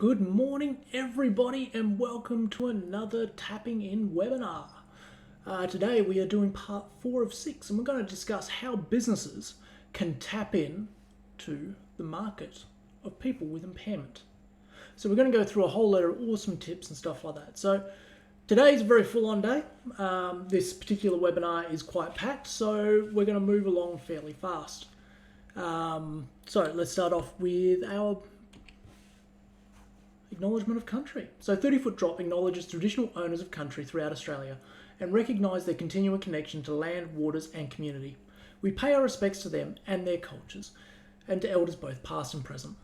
Good morning, everybody, and welcome to another Tapping In webinar. Today we are doing part 4 of 6, and we're going to discuss how businesses can tap in to the market of people with impairment. So we're going to go through a whole lot of awesome tips and stuff like that. So today is a very full-on day. This particular webinar is quite packed, so we're going to move along fairly fast. So let's start off with our acknowledgement of country. So 30 Foot Drop acknowledges traditional owners of country throughout Australia and recognise their continuing connection to land, waters and community. We pay our respects to them and their cultures, and to elders both past and present.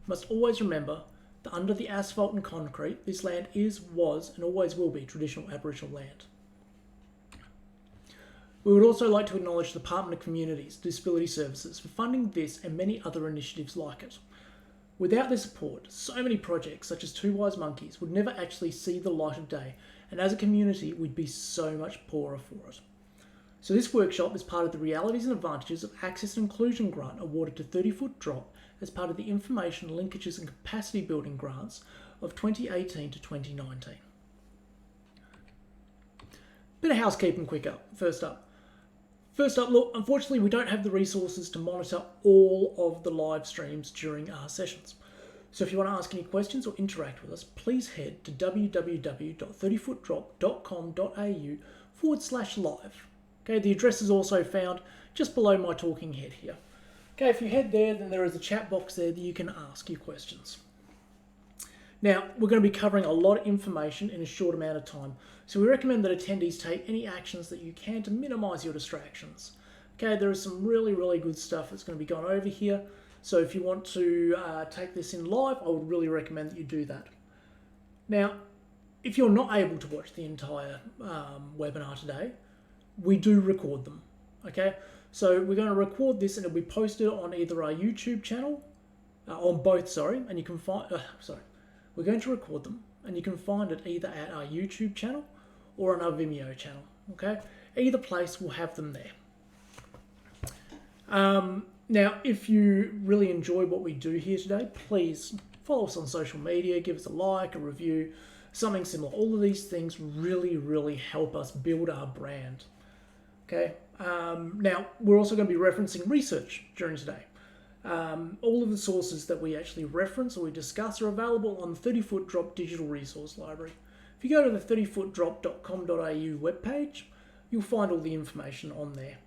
Must always remember that under the asphalt and concrete, this land is, was and always will be traditional Aboriginal land. We would also like to acknowledge the Department of Communities Disability Services for funding this and many other initiatives like it. Without their support, so many projects such as Two Wise Monkeys would never actually see the light of day, and as a community we'd be so much poorer for it. So this workshop is part of the Realities and Advantages of Access and Inclusion grant awarded to 30 Foot Drop as part of the Information, Linkages and Capacity Building grants of 2018 to 2019. Bit of housekeeping First up, look, unfortunately we don't have the resources to monitor all of the live streams during our sessions. So if you want to ask any questions or interact with us, please head to www.30footdrop.com.au/live. Okay, the address is also found just below my talking head here. Okay, if you head there, then there is a chat box there that you can ask your questions. Now, we're going to be covering a lot of information in a short amount of time, so we recommend that attendees take any actions that you can to minimise your distractions. Okay, there is some really good stuff that's going to be going over here, so if you want to take this in live, I would really recommend that you do that. Now, if you're not able to watch the entire webinar today, we do record them. Okay, so we're going to record this and it'll be posted on either our YouTube channel, on both, and you can find, we're going to record them, and you can find it either at our YouTube channel or on our Vimeo channel, okay? Either place will have them there. Now, if you really enjoy what we do here today, please follow us on social media, give us a like, a review, something similar. All of these things really help us build our brand, okay? Now, we're also going to be referencing research during today. All of the sources that we actually reference or we discuss are available on the 30 Foot Drop Digital Resource Library. If you go to the 30footdrop.com.au webpage, you'll find all the information on there.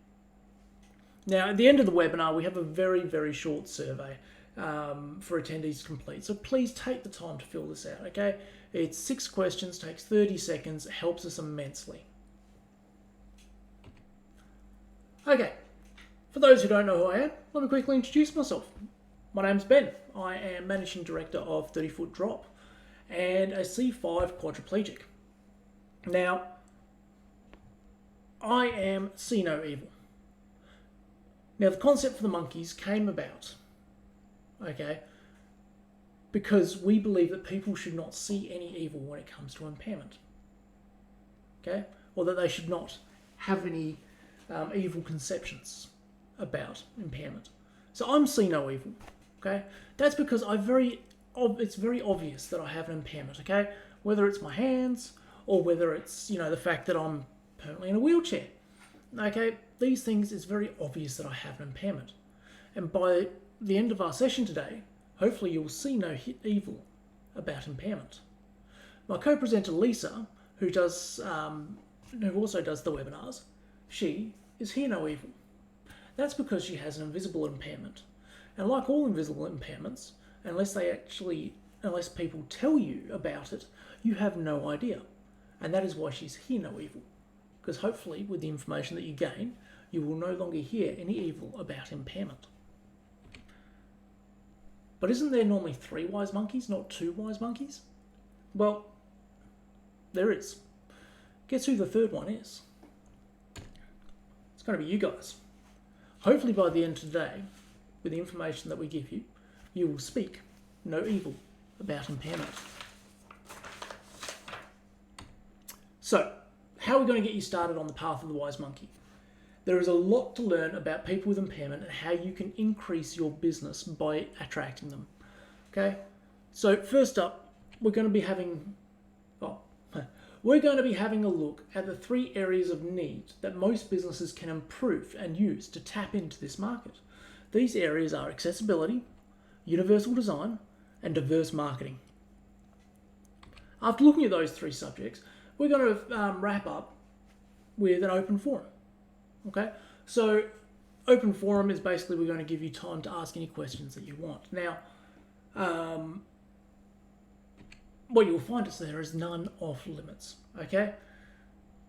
Now, at the end of the webinar, we have a very short survey for attendees to complete. So please take the time to fill this out, okay? It's 6 questions, takes 30 seconds, it helps us immensely. Okay. For those who don't know who I am, let me quickly introduce myself. My name's Ben. I am Managing Director of 30 Foot Drop and a C5 quadriplegic. Now, I am see no evil. Now, the concept for the monkeys came about, okay, because we believe that people should not see any evil when it comes to impairment, okay, or that they should not have any evil conceptions about impairment. So I'm see no evil, okay? That's because it's very obvious that I have an impairment, okay? Whether it's my hands or whether it's, the fact that I'm permanently in a wheelchair, okay? These things, it's very obvious that I have an impairment. And by the end of our session today, hopefully you'll see no evil about impairment. My co-presenter Lisa, who also does the webinars, she is hear no evil. That's because she has an invisible impairment. And like all invisible impairments, unless people tell you about it, you have no idea. And that is why she's hear no evil. Because hopefully, with the information that you gain, you will no longer hear any evil about impairment. But isn't there normally 3 wise monkeys, not 2 wise monkeys? Well, there is. Guess who the third one is? It's going to be you guys. Hopefully by the end of today, with the information that we give you, you will speak no evil about impairment. So, how are we going to get you started on the path of the wise monkey? There is a lot to learn about people with impairment and how you can increase your business by attracting them. Okay, so first up, we're going to be having, oh, we're going to be having a look at the 3 areas of need that most businesses can improve and use to tap into this market. These areas are accessibility, universal design, and diverse marketing. After looking at those 3 subjects, we're going to wrap up with an open forum. Okay, so open forum is basically we're going to give you time to ask any questions that you want. Now, what you'll find is there is none off limits. Okay,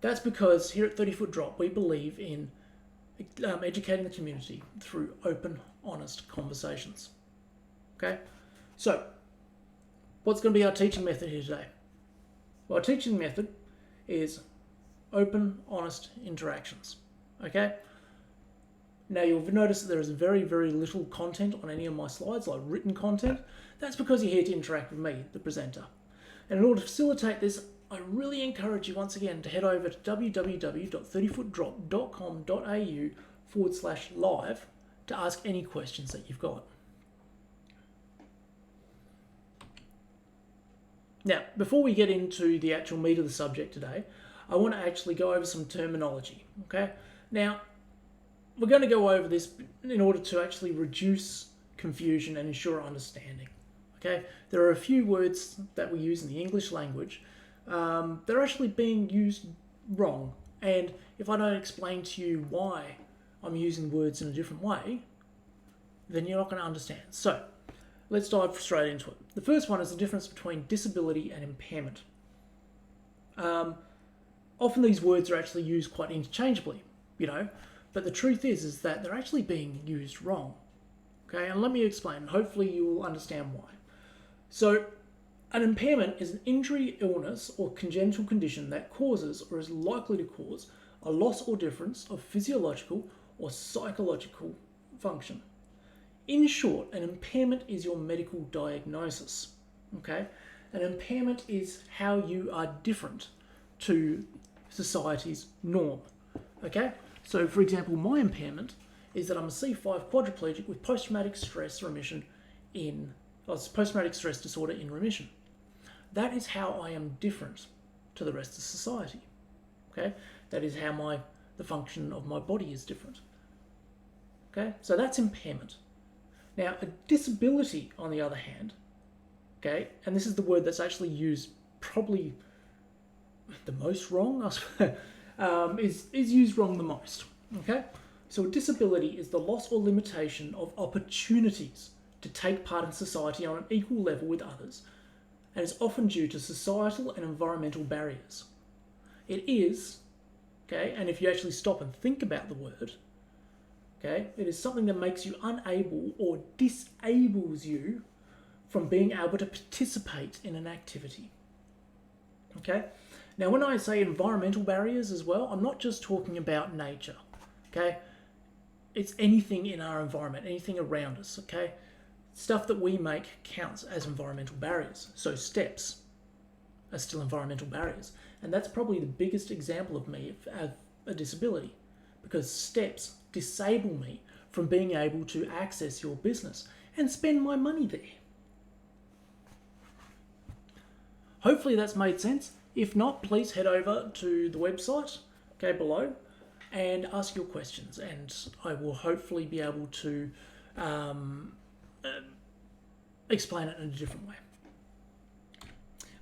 that's because here at 30 Foot Drop we believe in educating the community through open, honest conversations. Okay, so what's going to be our teaching method here today? Well, our teaching method is open, honest interactions. Okay. Now you'll notice that there is very, very little content on any of my slides, like written content. That's because you're here to interact with me, the presenter. And in order to facilitate this, I really encourage you once again to head over to www.30footdrop.com.au/live to ask any questions that you've got. Now, before we get into the actual meat of the subject today, I want to actually go over some terminology, okay? Now, we're going to go over this in order to actually reduce confusion and ensure understanding, okay? There are a few words that we use in the English language. They're actually being used wrong, and if I don't explain to you why I'm using words in a different way, then you're not going to understand. So, let's dive straight into it. The first one is the difference between disability and impairment. Often these words are actually used quite interchangeably, but the truth is that they're actually being used wrong. Okay, and let me explain. Hopefully you will understand why. So, an impairment is an injury, illness, or congenital condition that causes or is likely to cause a loss or difference of physiological or psychological function. In short, an impairment is your medical diagnosis. Okay, an impairment is how you are different to society's norm. Okay, so for example, my impairment is that I'm a C5 quadriplegic with post-traumatic stress disorder in remission. That is how I am different to the rest of society. Okay, that is how the function of my body is different. Okay, so that's impairment. Now, a disability, on the other hand, okay, and this is the word that's actually used probably the most wrong, is used wrong the most. Okay, so a disability is the loss or limitation of opportunities to take part in society on an equal level with others, and is often due to societal and environmental barriers. It is, okay, and if you actually stop and think about the word, okay, it is something that makes you unable or disables you from being able to participate in an activity. Okay, now when I say environmental barriers as well, I'm not just talking about nature. Okay, it's anything in our environment, anything around us. Okay, stuff that we make counts as environmental barriers. So steps are still environmental barriers, and that's probably the biggest example of me of a disability, because steps disable me from being able to access your business and spend my money there. Hopefully that's made sense. If not, please head over to the website, okay, below, and ask your questions, and I will hopefully be able to explain it in a different way.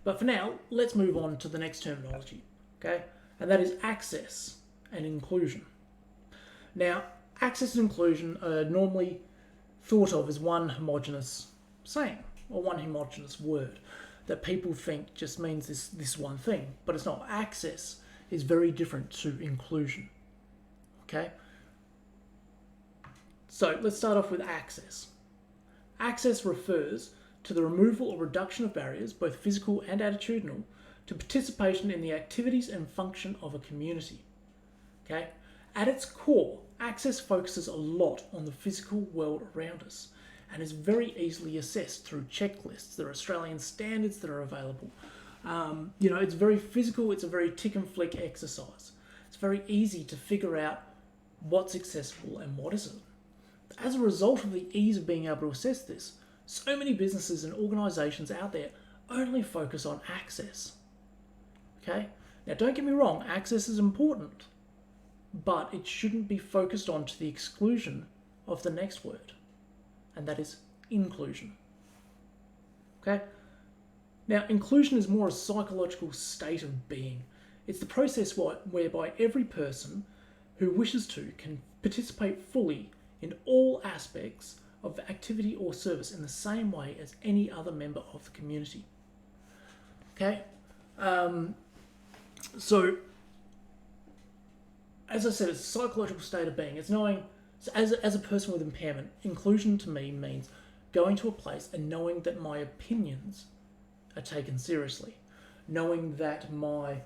But for now, let's move on to the next terminology, okay? And that is access and inclusion. Now, access and inclusion are normally thought of as one homogeneous saying, or one homogeneous word that people think just means this one thing, but it's not. Access is very different to inclusion, okay? So let's start off with access. Access refers to the removal or reduction of barriers, both physical and attitudinal, to participation in the activities and function of a community, okay? At its core, access focuses a lot on the physical world around us and is very easily assessed through checklists. There are Australian standards that are available. It's very physical, it's a very tick and flick exercise. It's very easy to figure out what's accessible and what isn't. As a result of the ease of being able to assess this, so many businesses and organisations out there only focus on access. Okay? Now, don't get me wrong, access is important, but it shouldn't be focused on to the exclusion of the next word, and that is inclusion. Okay? Now, inclusion is more a psychological state of being. It's the process whereby every person who wishes to can participate fully in all aspects of the activity or service in the same way as any other member of the community. Okay? So, as I said, it's a psychological state of being. It's knowing, so as a person with impairment, inclusion to me means going to a place and knowing that my opinions are taken seriously. Knowing that my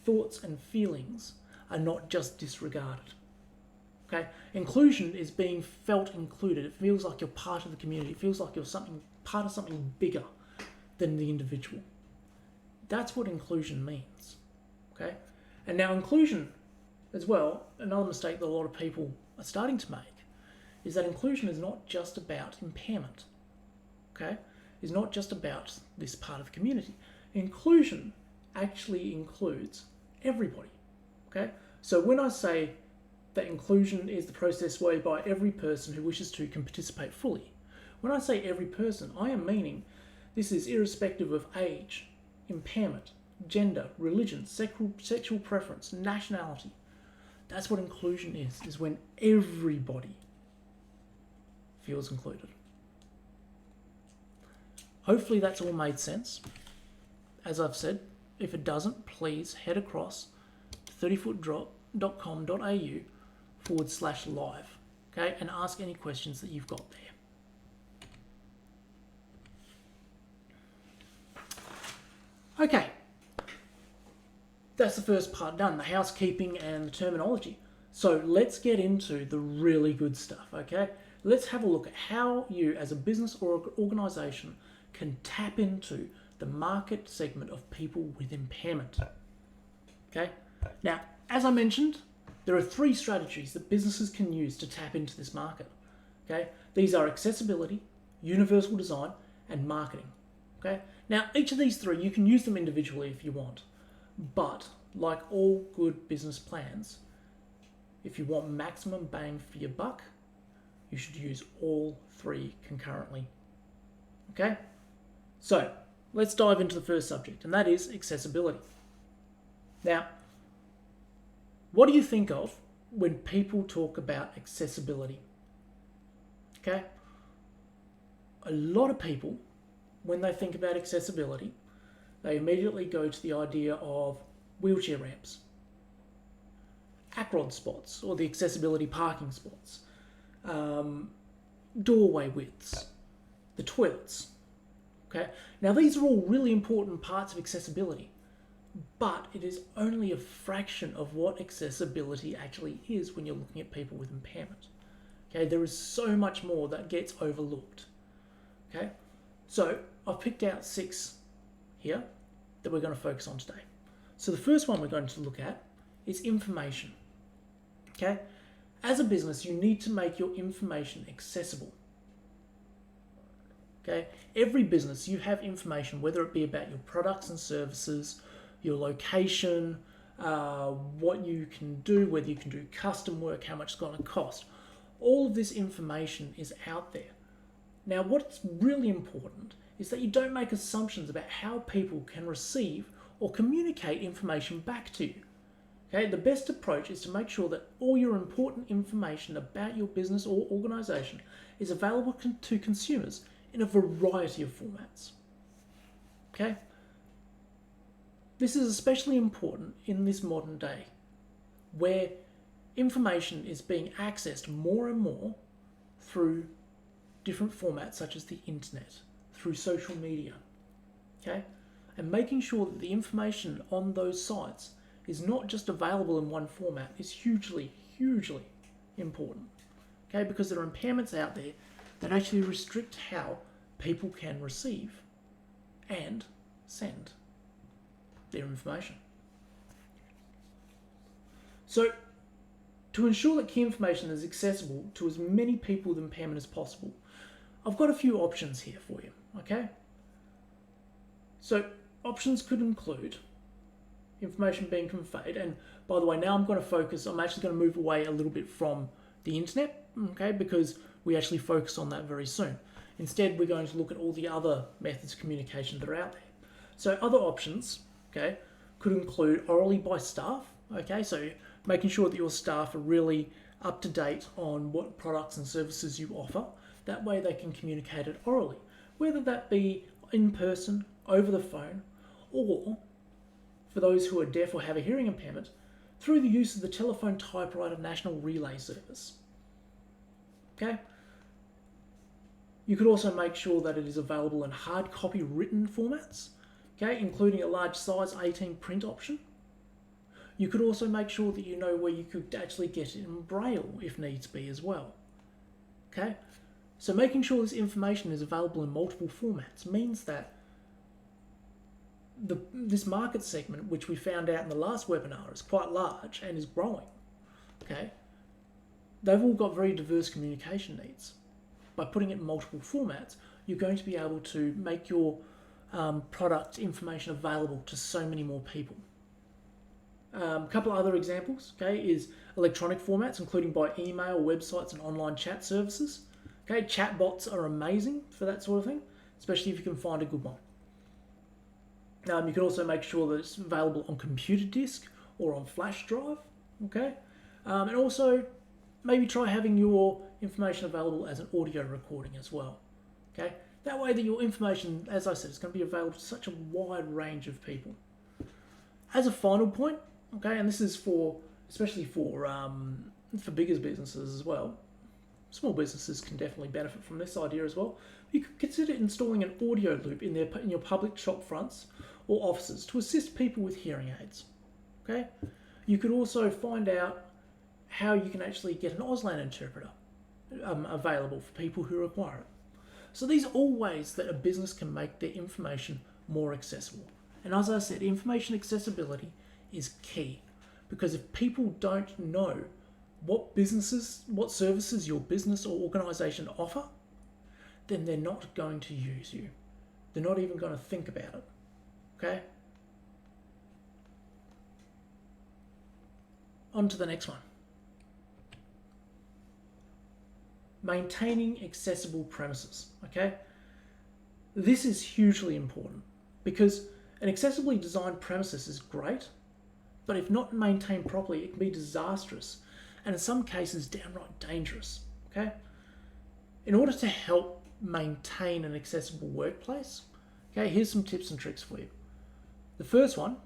thoughts and feelings are not just disregarded. Okay? Inclusion is being felt included. It feels like you're part of the community. It feels like you're part of something bigger than the individual. That's what inclusion means. Okay? And now inclusion as well, another mistake that a lot of people are starting to make is that inclusion is not just about impairment. Okay? It's not just about this part of the community. Inclusion actually includes everybody. Okay? So when I say that inclusion is the process whereby every person who wishes to can participate fully, when I say every person, I am meaning this is irrespective of age, impairment, gender, religion, sexual preference, nationality. That's what inclusion is when everybody feels included. Hopefully that's all made sense. As I've said, if it doesn't, please head across to 30footdrop.com.au/live, okay, and ask any questions that you've got there. Okay, that's the first part done, the housekeeping and the terminology. So let's get into the really good stuff, okay? Let's have a look at how you as a business or organisation can tap into the market segment of people with impairment. Okay? Now, as I mentioned, there are 3 strategies that businesses can use to tap into this market. Okay? These are accessibility, universal design, and marketing. Okay? Now, each of these 3, you can use them individually if you want. But, like all good business plans, if you want maximum bang for your buck, you should use all 3 concurrently. Okay? So, let's dive into the first subject, and that is accessibility. Now, what do you think of when people talk about accessibility? Okay? A lot of people, when they think about accessibility, they immediately go to the idea of wheelchair ramps, ACROD spots, or the accessibility parking spots, doorway widths, the toilets. Okay? Now, these are all really important parts of accessibility, but it is only a fraction of what accessibility actually is when you're looking at people with impairment. Okay? There is so much more that gets overlooked. Okay? So, I've picked out 6 here that we're going to focus on today. So, the first one we're going to look at is information. Okay? As a business, you need to make your information accessible. Okay? Every business, you have information, whether it be about your products and services, your location, what you can do, whether you can do custom work, how much it's going to cost. All of this information is out there. Now, what's really important is that you don't make assumptions about how people can receive or communicate information back to you. Okay? The best approach is to make sure that all your important information about your business or organisation is available to consumers in a variety of formats. Okay? This is especially important in this modern day, where information is being accessed more and more through different formats such as the internet, through social media. Okay? And making sure that the information on those sites is not just available in one format is hugely, hugely important. Okay? Because there are impairments out there that actually restrict how people can receive and send their information. So, to ensure that key information is accessible to as many people with impairment as possible, I've got a few options here for you, okay? So options could include information being conveyed, and by the way, now I'm actually going to move away a little bit from the internet, okay, because we actually focus on that very soon. Instead, we're going to look at all the other methods of communication that are out there. So other options, okay, could include orally by staff, okay, so making sure that your staff are really up to date on what products and services you offer. That way they can communicate it orally, whether that be in person, over the phone, or for those who are deaf or have a hearing impairment, through the use of the telephone typewriter national relay service. Okay? You could also make sure that it is available in hard copy written formats, okay, including a large size 18 print option. You could also make sure that you know where you could actually get it in Braille if needs be as well. Okay? So making sure this information is available in multiple formats means that this market segment, which we found out in the last webinar, is quite large and is growing. Okay? They've all got very diverse communication needs. By putting it in multiple formats, you're going to be able to make your product information available to so many more people. A couple of other examples, okay, is electronic formats, including by email, websites, and online chat services. Okay, chatbots are amazing for that sort of thing, especially if you can find a good one. You can also make sure that it's available on computer disk or on flash drive, okay? And also maybe try having your information available as an audio recording as well, okay? That way that your information, as I said, is going to be available to such a wide range of people. As a final point, okay, and this is especially for bigger businesses as well. Small businesses can definitely benefit from this idea as well. You could consider installing an audio loop in your public shop fronts or offices to assist people with hearing aids. Okay, you could also find out how you can actually get an Auslan interpreter available for people who require it. So these are all ways that a business can make their information more accessible. And as I said, information accessibility is key, because if people don't know what services your business or organisation offer, then they're not going to use you. They're not even going to think about it. Okay? On to the next one. Maintaining accessible premises. Okay? This is hugely important, because an accessibly designed premises is great, but if not maintained properly, it can be disastrous, and in some cases downright dangerous. Okay? In order to help maintain an accessible workplace, okay, here's some tips and tricks for you. The first one,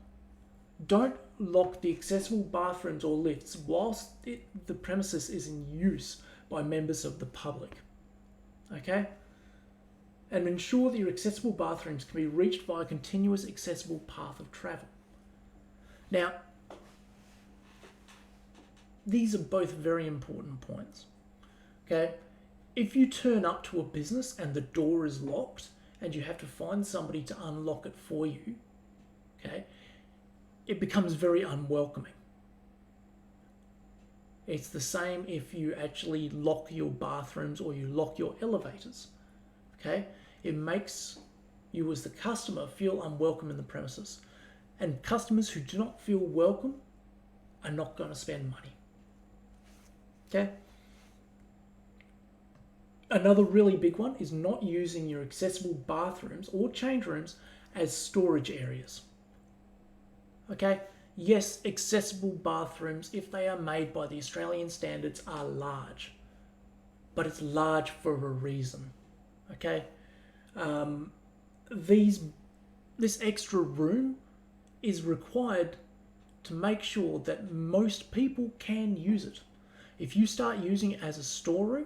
don't lock the accessible bathrooms or lifts whilst the premises is in use by members of the public. Okay? And ensure that your accessible bathrooms can be reached via a continuous accessible path of travel. Now, these are both very important points. Okay? If you turn up to a business and the door is locked and you have to find somebody to unlock it for you, okay, it becomes very unwelcoming. It's the same if you actually lock your bathrooms or you lock your elevators. Okay? It makes you as the customer feel unwelcome in the premises. And customers who do not feel welcome are not going to spend money. Okay? Another really big one is not using your accessible bathrooms or change rooms as storage areas. Okay? Yes, accessible bathrooms, if they are made by the Australian standards, are large. But it's large for a reason. Okay? This extra room is required to make sure that most people can use it. If you start using it as a storeroom,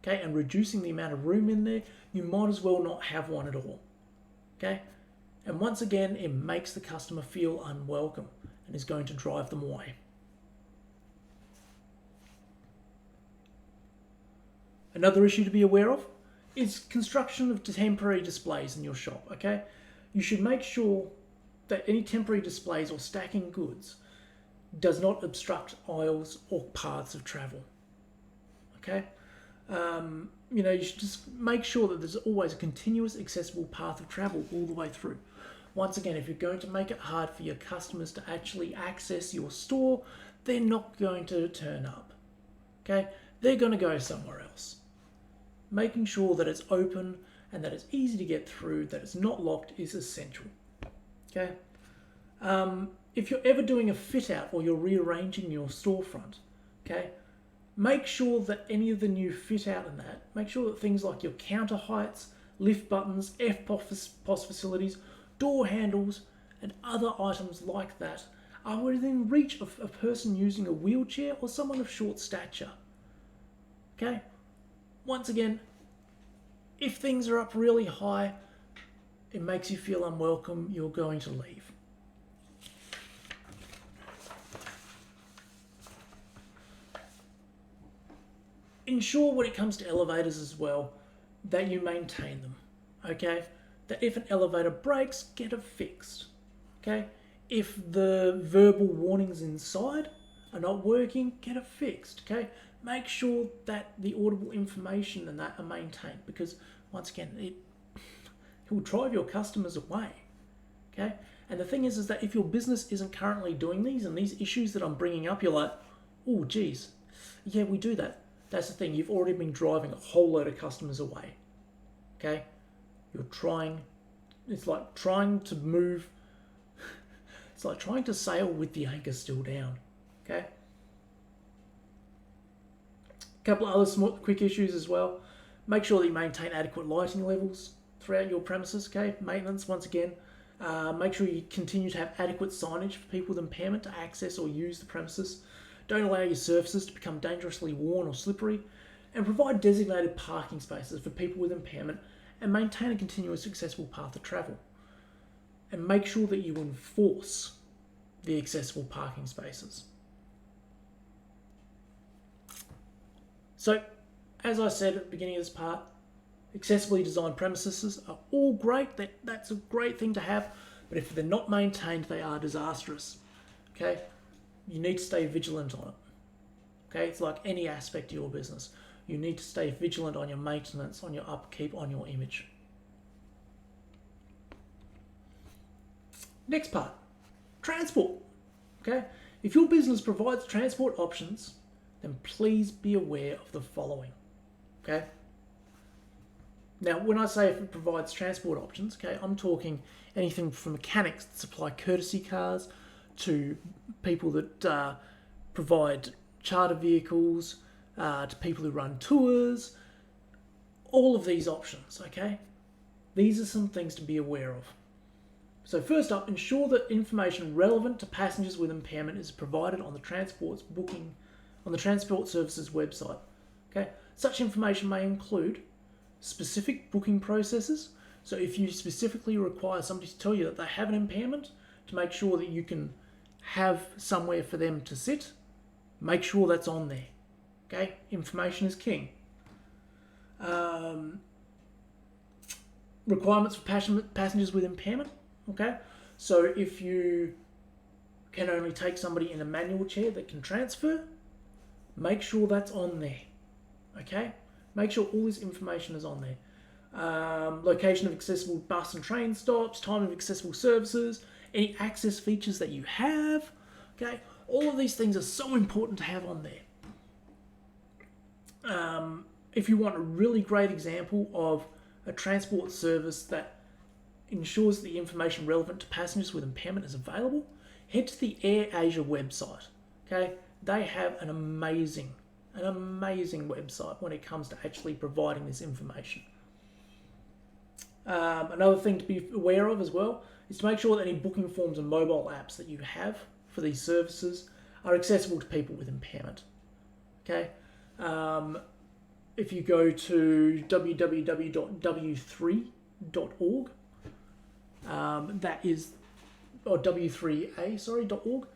okay, and reducing the amount of room in there, you might as well not have one at all. Okay? And once again, it makes the customer feel unwelcome and is going to drive them away. Another issue to be aware of is construction of temporary displays in your shop, okay? You should make sure that any temporary displays or stacking goods does not obstruct aisles or paths of travel, okay? You should just make sure that there's always a continuous accessible path of travel all the way through. Once again, if you're going to make it hard for your customers to actually access your store, they're not going to turn up. Okay? They're going to go somewhere else. Making sure that it's open and that it's easy to get through, that it's not locked, is essential. Okay? If you're ever doing a fit out or you're rearranging your storefront, okay, make sure that any of the new fit out in that, make sure that things like your counter heights, lift buttons, FPOS facilities, door handles, and other items like that are within reach of a person using a wheelchair or someone of short stature. Okay? Once again, if things are up really high, it makes you feel unwelcome, you're going to leave. Ensure when it comes to elevators as well that you maintain them, okay? That if an elevator breaks, get it fixed, okay? If the verbal warnings inside are not working, get it fixed, okay? Make sure that the audible information and that are maintained, because once again, it will drive your customers away, okay? And the thing is that if your business isn't currently doing these and these issues that I'm bringing up, you're like, oh, geez, yeah, we do that. That's the thing, you've already been driving a whole load of customers away, okay? It's like trying to move, it's like trying to sail with the anchor still down, okay? A couple of other small, quick issues as well. Make sure that you maintain adequate lighting levels throughout your premises, okay? Maintenance, once again. Make sure you continue to have adequate signage for people with impairment to access or use the premises. Don't allow your surfaces to become dangerously worn or slippery, and provide designated parking spaces for people with impairment and maintain a continuous accessible path of travel. And make sure that you enforce the accessible parking spaces. So, as I said at the beginning of this part, accessibly designed premises are all great. That's a great thing to have, but if they're not maintained, they are disastrous. Okay? You need to stay vigilant on it. Okay, it's like any aspect of your business. You need to stay vigilant on your maintenance, on your upkeep, on your image. Next part, transport. Okay, if your business provides transport options, then please be aware of the following. Okay. Now, when I say if it provides transport options, okay, I'm talking anything from mechanics that supply courtesy cars, to people that provide charter vehicles, to people who run tours, all of these options, okay? These are some things to be aware of. So first up, ensure that information relevant to passengers with impairment is provided on the transport services website, okay? Such information may include specific booking processes. So if you specifically require somebody to tell you that they have an impairment, to make sure that you can have somewhere for them to sit, make sure that's on there. Okay, information is king. Requirements for passengers with impairment. Okay, so if you can only take somebody in a manual chair that can transfer, make sure that's on there. Okay, make sure all this information is on there. Location of accessible bus and train stops, time of accessible services, any access features that you have, okay? All of these things are so important to have on there. If you want a really great example of a transport service that ensures the information relevant to passengers with impairment is available, head to the AirAsia website, okay? They have an amazing website when it comes to actually providing this information. Another thing to be aware of as well is to make sure that any booking forms and mobile apps that you have for these services are accessible to people with impairment. Okay, if you go to www.w3.org, that is, or w3a.org.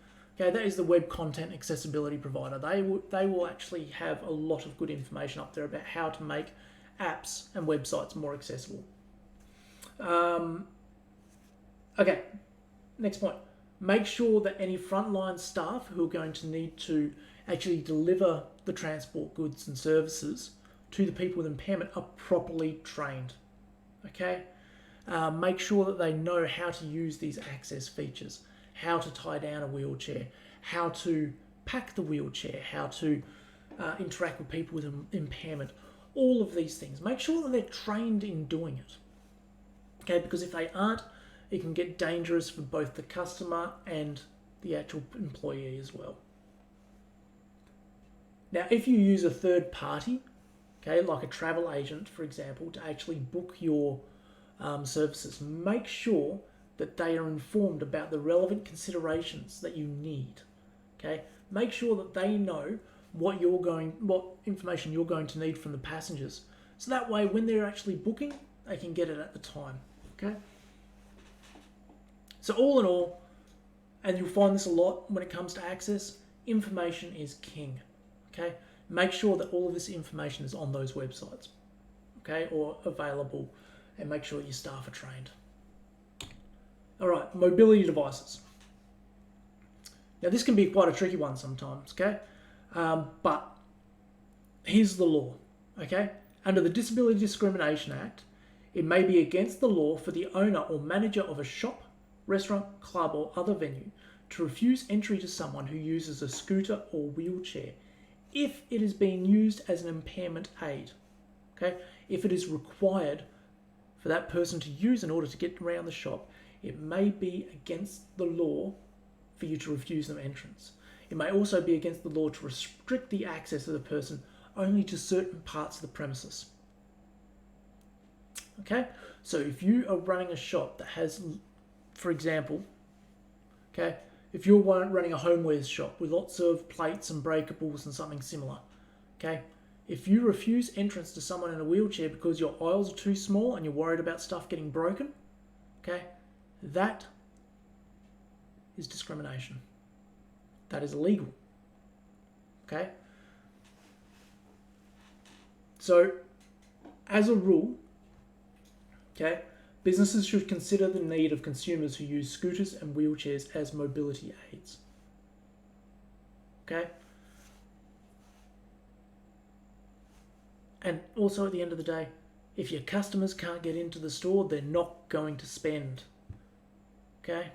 Okay, that is the web content accessibility provider. They will actually have a lot of good information up there about how to make apps and websites more accessible. Okay, next point. Make sure that any frontline staff who are going to need to actually deliver the transport goods and services to the people with impairment are properly trained. Okay? Make sure that they know how to use these access features, how to tie down a wheelchair, how to pack the wheelchair, how to interact with people with impairment, all of these things. Make sure that they're trained in doing it. Okay, because if they aren't, it can get dangerous for both the customer and the actual employee as well. Now, if you use a third party, okay, like a travel agent, for example, to actually book your services, make sure that they are informed about the relevant considerations that you need. Okay, make sure that they know what information you're going to need from the passengers, so that way when they're actually booking, they can get it at the time. Okay. So all in all, and you'll find this a lot when it comes to access, information is king. Okay, make sure that all of this information is on those websites, okay, or available, and make sure your staff are trained. All right, mobility devices. Now this can be quite a tricky one sometimes, okay, but here's the law, okay. Under the Disability Discrimination Act, it may be against the law for the owner or manager of a shop, restaurant, club, or other venue to refuse entry to someone who uses a scooter or wheelchair if it is being used as an impairment aid. Okay? If it is required for that person to use in order to get around the shop, it may be against the law for you to refuse them entrance. It may also be against the law to restrict the access of the person only to certain parts of the premises. Okay? So if you are running a shop that has, for example, okay, if you're running a homewares shop with lots of plates and breakables and something similar, okay, if you refuse entrance to someone in a wheelchair because your aisles are too small and you're worried about stuff getting broken, okay, that is discrimination. That is illegal. Okay? So, as a rule, okay, businesses should consider the need of consumers who use scooters and wheelchairs as mobility aids. Okay? And also at the end of the day, if your customers can't get into the store, they're not going to spend. Okay?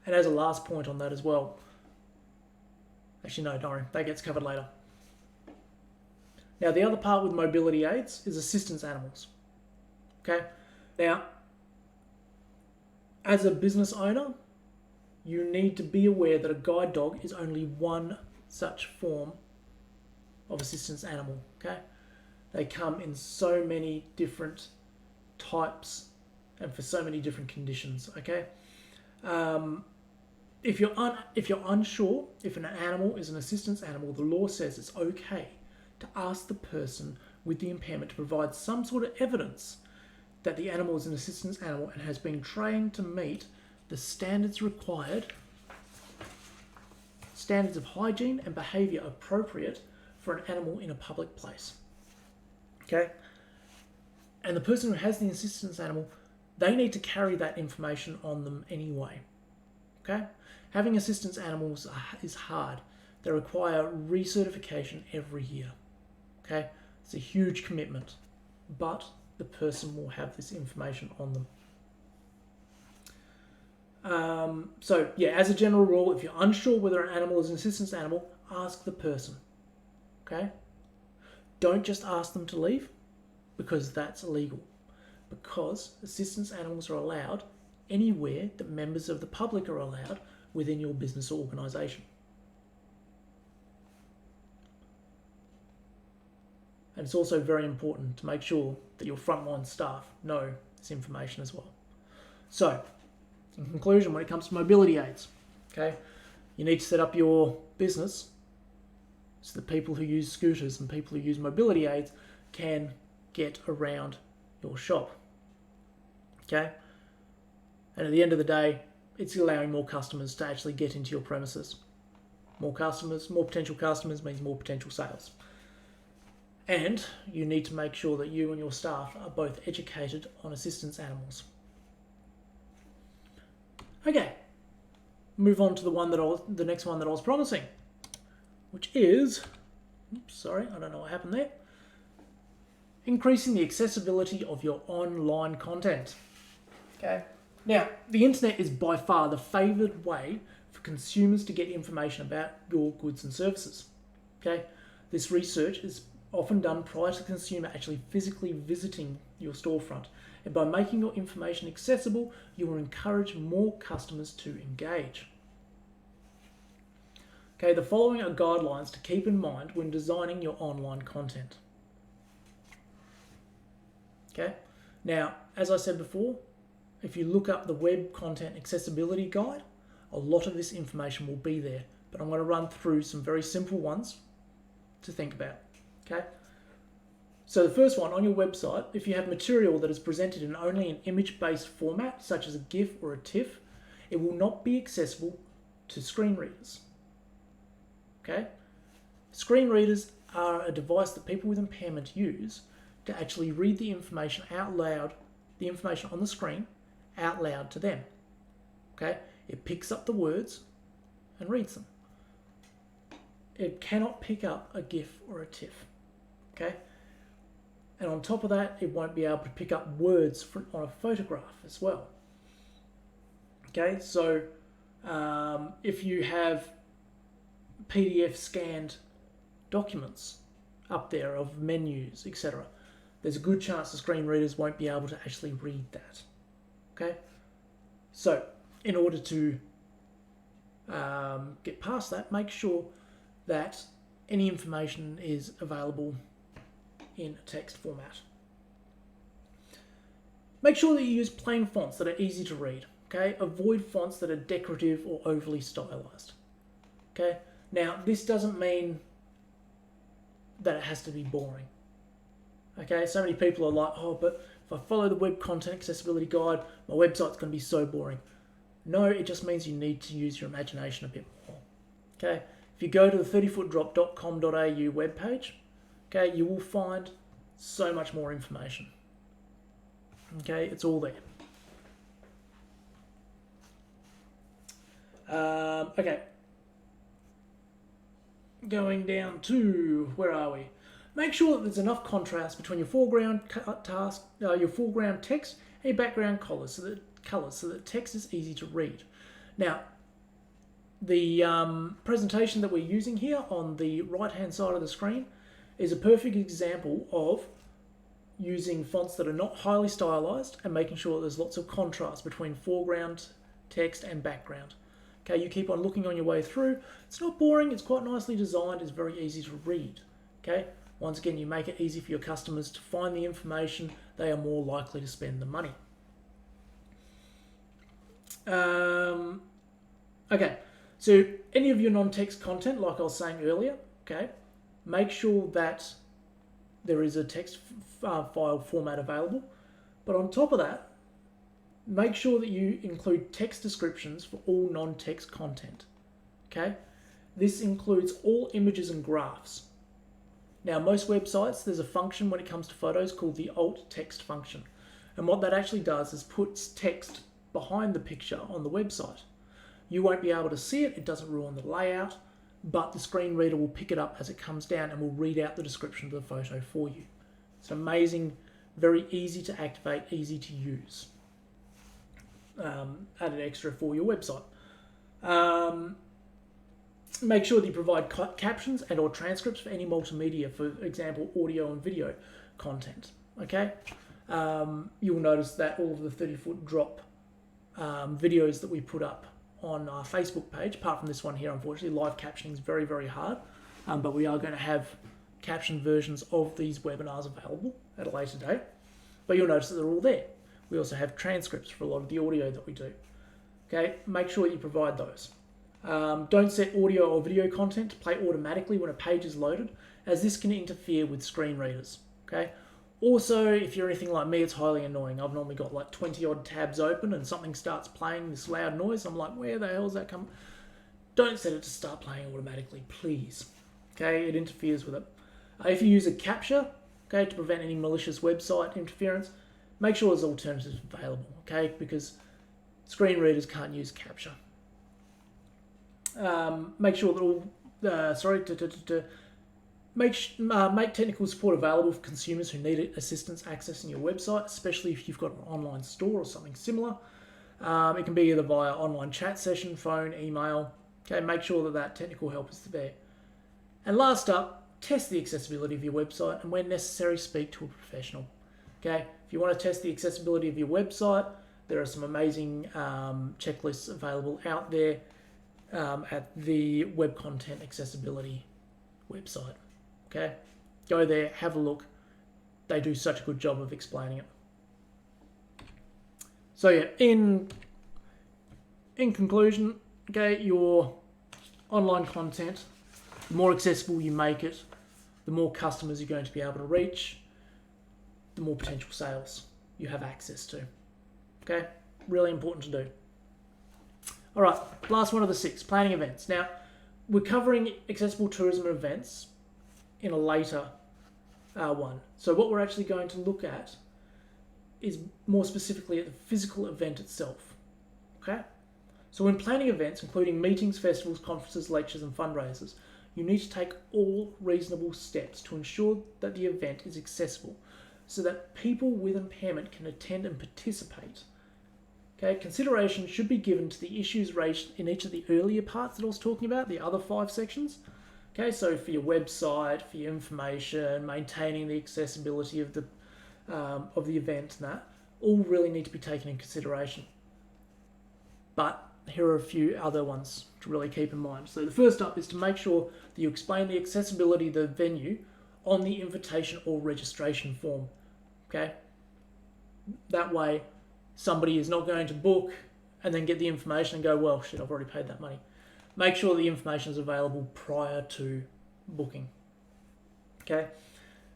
And as a last point on that as well, actually no, don't worry, that gets covered later. Now the other part with mobility aids is assistance animals. Okay? Now, as a business owner, you need to be aware that a guide dog is only one such form of assistance animal. Okay? They come in so many different types and for so many different conditions. Okay? If you're unsure if an animal is an assistance animal, the law says it's okay to ask the person with the impairment to provide some sort of evidence that the animal is an assistance animal and has been trained to meet the standards required, standards of hygiene and behaviour appropriate for an animal in a public place. Okay? And the person who has the assistance animal, they need to carry that information on them anyway. Okay? Having assistance animals is hard. They require recertification every year. Okay? It's a huge commitment, but the person will have this information on them. So, yeah, as a general rule, if you're unsure whether an animal is an assistance animal, ask the person. Okay? Don't just ask them to leave, because that's illegal. Because assistance animals are allowed anywhere that members of the public are allowed within your business or organisation. And it's also very important to make sure that your frontline staff know this information as well. So, in conclusion, when it comes to mobility aids, okay, you need to set up your business so that people who use scooters and people who use mobility aids can get around your shop. Okay? And at the end of the day, it's allowing more customers to actually get into your premises. More customers, more potential customers means more potential sales. And you need to make sure that you and your staff are both educated on assistance animals. Okay, move on to the next one that I was promising. which is, oops, sorry, I don't know what happened there, increasing the accessibility of your online content. Okay. Now, the internet is by far the favoured way for consumers to get information about your goods and services. Okay. This research is often done prior to the consumer actually physically visiting your storefront. And by making your information accessible, you will encourage more customers to engage. Okay, the following are guidelines to keep in mind when designing your online content. Okay, now, as I said before, if you look up the Web Content Accessibility Guide, a lot of this information will be there, but I'm going to run through some very simple ones to think about. Okay, so the first one, on your website, if you have material that is presented in only an image-based format, such as a GIF or a TIFF, it will not be accessible to screen readers. Okay, screen readers are a device that people with impairment use to actually read the information out loud, the information on the screen out loud to them. Okay, it picks up the words and reads them. It cannot pick up a GIF or a TIFF. Okay, and on top of that, it won't be able to pick up words on a photograph as well. Okay, so if you have PDF scanned documents up there of menus, etc., there's a good chance the screen readers won't be able to actually read that. Okay, so in order to get past that, make sure that any information is available in a text format. Make sure that you use plain fonts that are easy to read. Okay, avoid fonts that are decorative or overly stylized. Okay, now this doesn't mean that it has to be boring. Okay, so many people are like, oh, but if I follow the Web Content Accessibility Guide, my website's going to be so boring. No, it just means you need to use your imagination a bit more. Okay, if you go to the 30footdrop.com.au webpage, okay, you will find so much more information. Okay, it's all there. Okay, going down to, where are we? Make sure that there's enough contrast between your foreground text and your background colours so that text is easy to read. Now, the presentation that we're using here on the right-hand side of the screen is a perfect example of using fonts that are not highly stylized and making sure that there's lots of contrast between foreground text and background. Okay, you keep on looking on your way through. It's not boring, it's quite nicely designed, it's very easy to read. Okay, once again, you make it easy for your customers to find the information, they are more likely to spend the money. Okay, so any of your non-text content, like I was saying earlier, okay, make sure that there is a text file format available. But on top of that, make sure that you include text descriptions for all non-text content. Okay, this includes all images and graphs. Now, most websites, there's a function when it comes to photos called the alt text function. And what that actually does is puts text behind the picture on the website. You won't be able to see it, it doesn't ruin the layout, but the screen reader will pick it up as it comes down and will read out the description of the photo for you. It's amazing, very easy to activate, easy to use. Added extra for your website. Make sure that you provide captions and or transcripts for any multimedia, for example, audio and video content. Okay, you'll notice that all of the 30-foot drop videos that we put up on our Facebook page, apart from this one here, unfortunately, live captioning is very, very hard, but we are going to have captioned versions of these webinars available at a later date. But you'll notice that they're all there. We also have transcripts for a lot of the audio that we do. Okay, make sure you provide those. Don't set audio or video content to play automatically when a page is loaded, as this can interfere with screen readers. Okay. Also, if you're anything like me, it's highly annoying. I've normally got like 20 odd tabs open and something starts playing this loud noise. I'm like, where the hell is that coming? Don't set it to start playing automatically, please. Okay, it interferes with it. If you use a capture, okay, to prevent any malicious website interference, make sure there's alternatives available, okay, because screen readers can't use capture. Make sure that all Make technical support available for consumers who need assistance accessing your website, especially if you've got an online store or something similar. It can be either via online chat session, phone, email. Okay, make sure that technical help is there. And last up, test the accessibility of your website, and when necessary, speak to a professional. Okay, if you want to test the accessibility of your website, there are some amazing checklists available out there at the Web Content Accessibility website. Okay, go there, have a look. They do such a good job of explaining it. So yeah, in conclusion, okay, your online content, the more accessible you make it, the more customers you're going to be able to reach, the more potential sales you have access to. Okay, really important to do. All right, last one of the 6, planning events. Now, we're covering accessible tourism events in a later one. So what we're actually going to look at is more specifically at the physical event itself. Okay? So when planning events, including meetings, festivals, conferences, lectures, and fundraisers, you need to take all reasonable steps to ensure that the event is accessible so that people with impairment can attend and participate. Okay, consideration should be given to the issues raised in each of the earlier parts that I was talking about, the other 5 sections. Okay, so for your website, for your information, maintaining the accessibility of the event and that, all really need to be taken in consideration. But here are a few other ones to really keep in mind. So the first up is to make sure that you explain the accessibility of the venue on the invitation or registration form. Okay? That way, somebody is not going to book and then get the information and go, well, shit, I've already paid that money. Make sure the information is available prior to booking. Okay?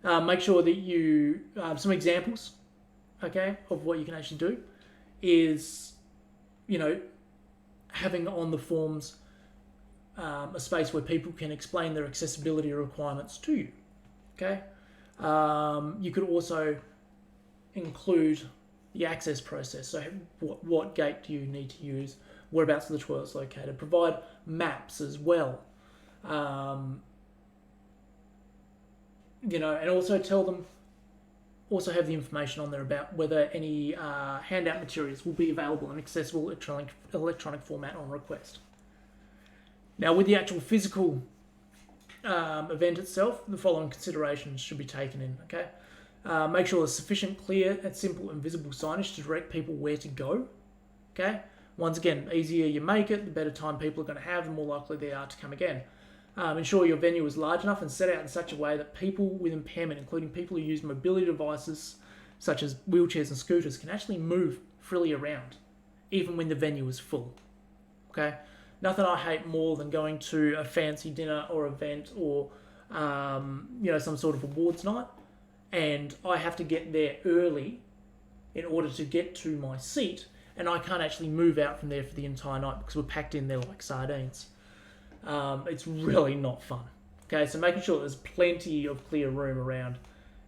Make sure that you, some examples, okay, of what you can actually do is, having on the forms a space where people can explain their accessibility requirements to you. Okay? You could also include the access process. So what gate do you need to use? Whereabouts are the toilets located? Provide maps as well. And also tell them, also have the information on there about whether any handout materials will be available in accessible electronic format on request. Now, with the actual physical event itself, the following considerations should be taken in. Okay, make sure there's sufficient, clear, and simple and visible signage to direct people where to go. Okay, once again, the easier you make it, the better time people are going to have, the more likely they are to come again. Ensure your venue is large enough and set out in such a way that people with impairment, including people who use mobility devices such as wheelchairs and scooters, can actually move freely around, even when the venue is full. Okay, nothing I hate more than going to a fancy dinner or event or some sort of awards night, and I have to get there early in order to get to my seat, and I can't actually move out from there for the entire night because we're packed in there like sardines. It's really not fun. Okay, so making sure there's plenty of clear room around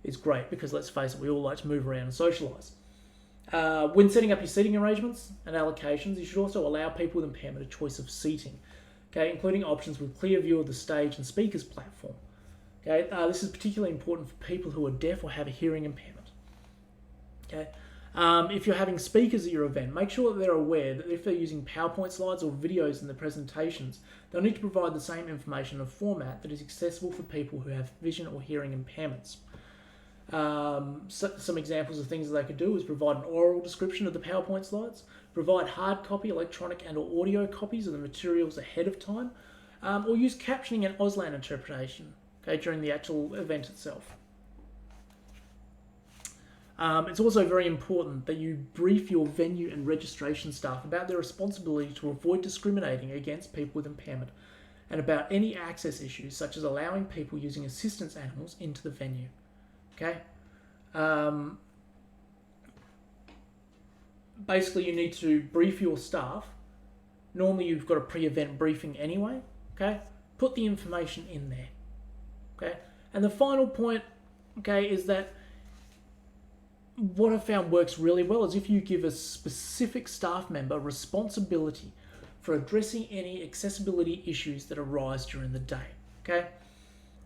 is great because, let's face it, we all like to move around and socialise. When setting up your seating arrangements and allocations, you should also allow people with impairment a choice of seating, okay, including options with clear view of the stage and speakers platform. Okay, this is particularly important for people who are deaf or have a hearing impairment. Okay, if you're having speakers at your event, make sure that they're aware that if they're using PowerPoint slides or videos in the presentations, they'll need to provide the same information in a format that is accessible for people who have vision or hearing impairments. Some examples of things that they could do is provide an oral description of the PowerPoint slides, provide hard copy, electronic and or audio copies of the materials ahead of time, or use captioning and Auslan interpretation, okay, during the actual event itself. It's also very important that you brief your venue and registration staff about their responsibility to avoid discriminating against people with impairment and about any access issues such as allowing people using assistance animals into the venue. Okay? Basically, you need to brief your staff. Normally, you've got a pre-event briefing anyway. Okay? Put the information in there. Okay? And the final point, okay, is that what I found works really well is if you give a specific staff member responsibility for addressing any accessibility issues that arise during the day. Okay?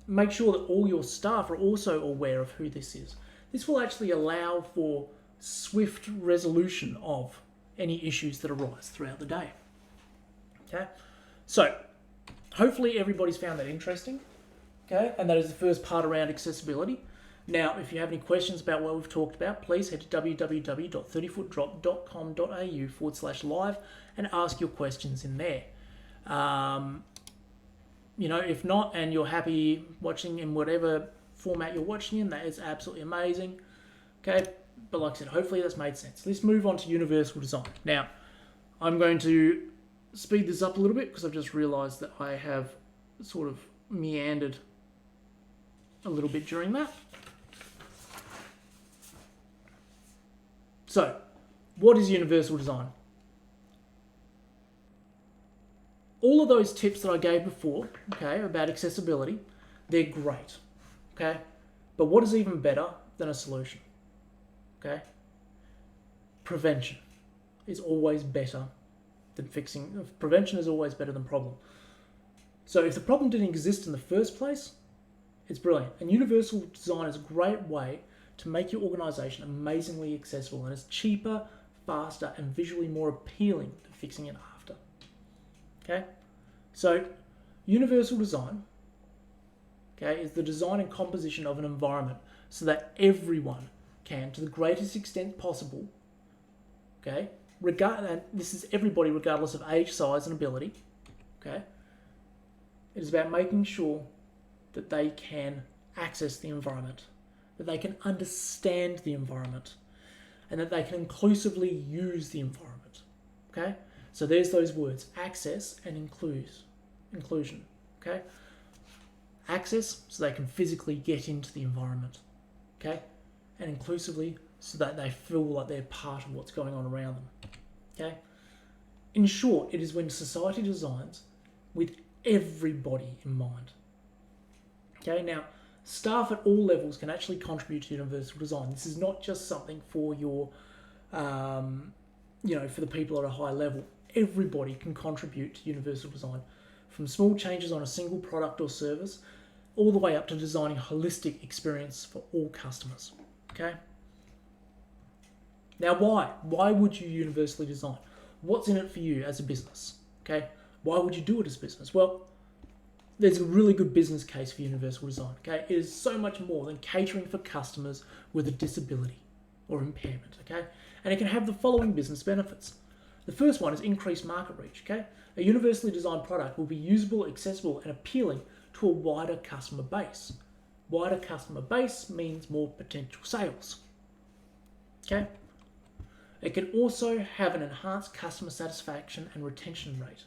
Make sure that all your staff are also aware of who this is. This will actually allow for swift resolution of any issues that arise throughout the day. Okay? So, hopefully everybody's found that interesting. Okay? And that is the first part around accessibility. Now, if you have any questions about what we've talked about, please head to www.30footdrop.com.au/live and ask your questions in there. If not, and you're happy watching in whatever format you're watching in, that is absolutely amazing. Okay, but like I said, hopefully that's made sense. Let's move on to universal design. Now, I'm going to speed this up a little bit because I've just realised that I have sort of meandered a little bit during that. So, what is universal design? All of those tips that I gave before, okay, about accessibility, they're great, okay? But what is even better than a solution, okay? Prevention is always better than fixing. Prevention is always better than problem. So if the problem didn't exist in the first place, it's brilliant. And universal design is a great way to make your organisation amazingly accessible, and it's cheaper, faster, and visually more appealing than fixing it after. Okay? So, universal design, okay, is the design and composition of an environment so that everyone can, to the greatest extent possible, okay, and this is everybody regardless of age, size, and ability, okay, it is about making sure that they can access the environment, that they can understand the environment, and that they can inclusively use the environment. Okay? So there's those words, access and inclusion. Okay? Access, so they can physically get into the environment. Okay? And inclusively, so that they feel like they're part of what's going on around them. Okay? In short, it is when society designs with everybody in mind. Okay, now, staff at all levels can actually contribute to universal design. This is not just something for your, for the people at a high level. Everybody can contribute to universal design, from small changes on a single product or service, all the way up to designing a holistic experience for all customers. Okay? Now, why? Why would you universally design? What's in it for you as a business? Okay? Why would you do it as a business? Well, there's a really good business case for universal design. Okay, it is so much more than catering for customers with a disability or impairment. Okay, and it can have the following business benefits. The first one is increased market reach. Okay, a universally designed product will be usable, accessible, and appealing to a wider customer base. Wider customer base means more potential sales. Okay, it can also have an enhanced customer satisfaction and retention rate.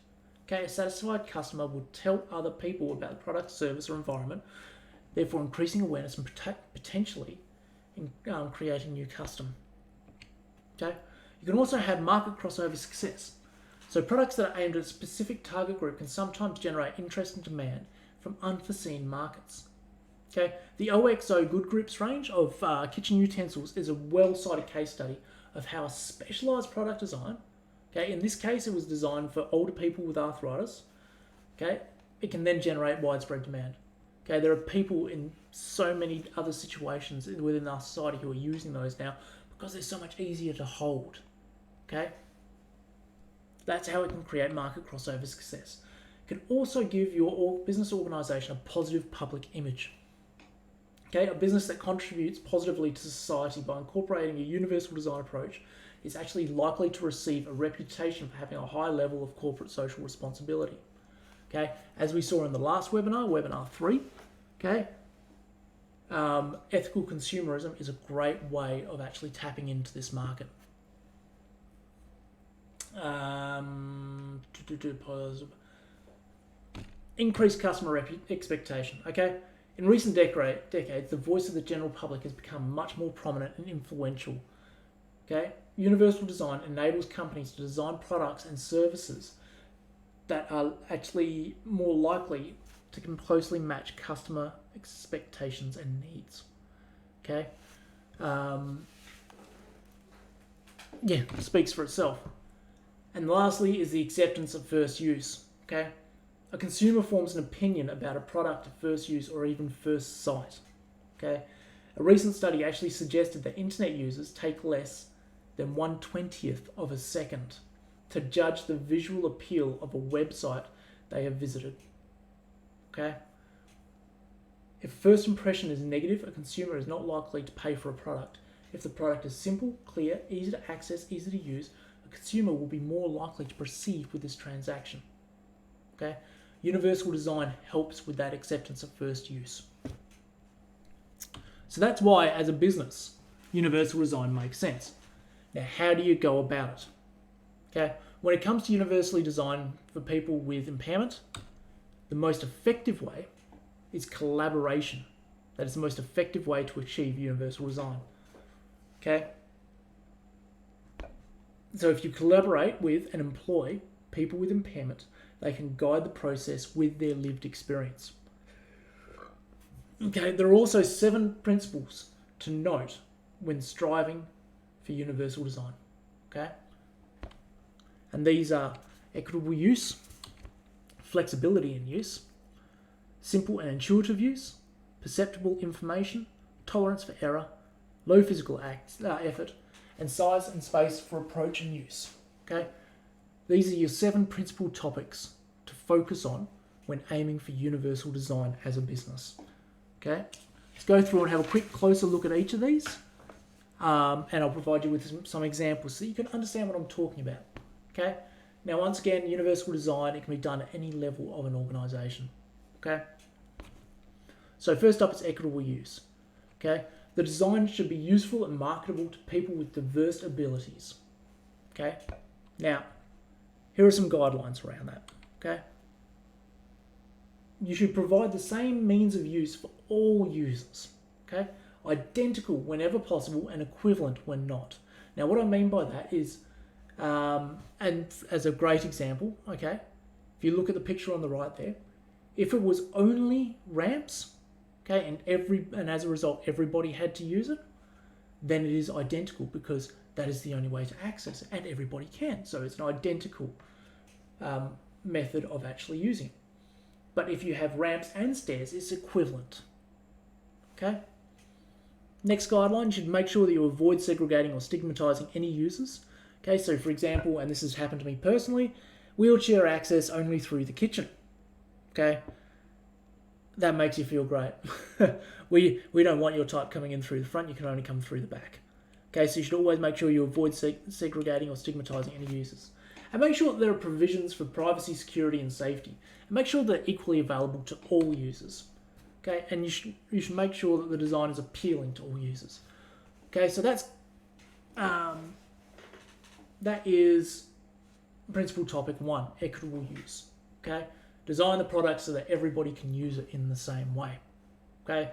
Okay, a satisfied customer will tell other people about the product, service, or environment, therefore increasing awareness and potentially creating new custom. Okay, you can also have market crossover success. So products that are aimed at a specific target group can sometimes generate interest and demand from unforeseen markets. Okay, the OXO Good Grips range of kitchen utensils is a well-cited case study of how a specialised product design, okay, in this case, it was designed for older people with arthritis. Okay, it can then generate widespread demand. Okay, there are people in so many other situations within our society who are using those now because they're so much easier to hold. Okay, that's how it can create market crossover success. It can also give your business organisation a positive public image. Okay, a business that contributes positively to society by incorporating a universal design approach is actually likely to receive a reputation for having a high level of corporate social responsibility. Okay, as we saw in the last webinar, webinar 3, okay, ethical consumerism is a great way of actually tapping into this market. Increased customer expectation. Okay, in recent decades, the voice of the general public has become much more prominent and influential. Okay, universal design enables companies to design products and services that are actually more likely to closely match customer expectations and needs. Okay, speaks for itself. And lastly is the acceptance of first use. Okay, a consumer forms an opinion about a product at first use or even first sight. Okay, a recent study actually suggested that internet users take less than 1/20th of a second to judge the visual appeal of a website they have visited. Okay, if first impression is negative, a consumer is not likely to pay for a product. If the product is simple, clear, easy to access, easy to use, a consumer will be more likely to proceed with this transaction. Okay? Universal design helps with that acceptance of first use. So that's why, as a business, universal design makes sense. Now, how do you go about it? Okay? When it comes to universally designed for people with impairment, the most effective way is collaboration. That is the most effective way to achieve universal design. Okay? So if you collaborate with and employ people with impairment, they can guide the process with their lived experience. Okay, there are also 7 principles to note when striving for universal design. Okay? And these are equitable use, flexibility in use, simple and intuitive use, perceptible information, tolerance for error, low physical effort, and size and space for approach and use. Okay? These are your 7 principal topics to focus on when aiming for universal design as a business. Okay? Let's go through and have a quick closer look at each of these, and I'll provide you with some examples so you can understand what I'm talking about. Okay? Now, once again, universal design, it can be done at any level of an organisation. Okay? So first up is equitable use. Okay? The design should be useful and marketable to people with diverse abilities. Okay? Now, here are some guidelines around that. Okay? You should provide the same means of use for all users. Okay? Identical whenever possible and equivalent when not. Now, what I mean by that is, and as a great example, okay, if you look at the picture on the right there, if it was only ramps, okay, and as a result everybody had to use it, then it is identical because that is the only way to access it, and everybody can. So it's an identical method of actually using it. But if you have ramps and stairs, it's equivalent. Okay? Next guideline, you should make sure that you avoid segregating or stigmatizing any users. Okay, so for example, and this has happened to me personally, wheelchair access only through the kitchen. Okay? That makes you feel great. we don't want your type coming in through the front, you can only come through the back. Okay, so you should always make sure you avoid segregating or stigmatizing any users. And make sure that there are provisions for privacy, security, and safety. And make sure they're equally available to all users. Okay, and you should make sure that the design is appealing to all users. Okay, so that is principle topic 1, equitable use. Okay, design the product so that everybody can use it in the same way. Okay,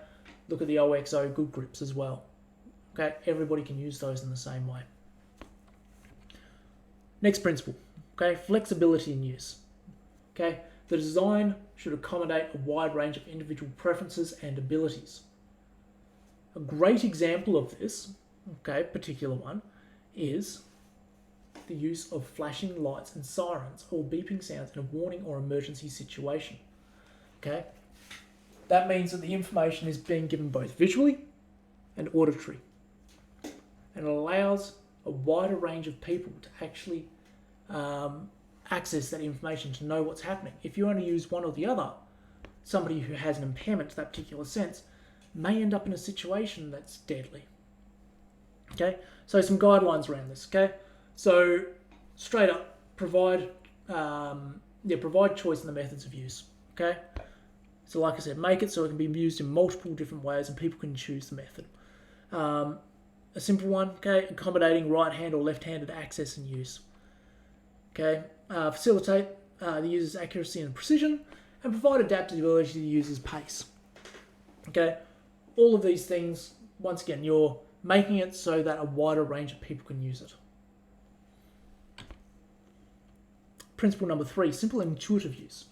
look at the OXO good grips as well. Okay, everybody can use those in the same way. Next principle, okay, flexibility in use. Okay, the design should accommodate a wide range of individual preferences and abilities. A great example of this, okay, particular one, is the use of flashing lights and sirens or beeping sounds in a warning or emergency situation. Okay, that means that the information is being given both visually and auditory, and it allows a wider range of people to actually access that information, to know what's happening. If you only use one or the other, somebody who has an impairment to that particular sense may end up in a situation that's deadly. Okay, so some guidelines around this. Okay, so straight up, provide choice in the methods of use. Okay, so like I said, make it so it can be used in multiple different ways and people can choose the method. A simple one, okay, accommodating right-hand or left-handed access and use. Okay, facilitate the user's accuracy and precision, and provide adaptability to the user's pace. Okay, all of these things, once again, you're making it so that a wider range of people can use it. Principle number 3, simple and intuitive use.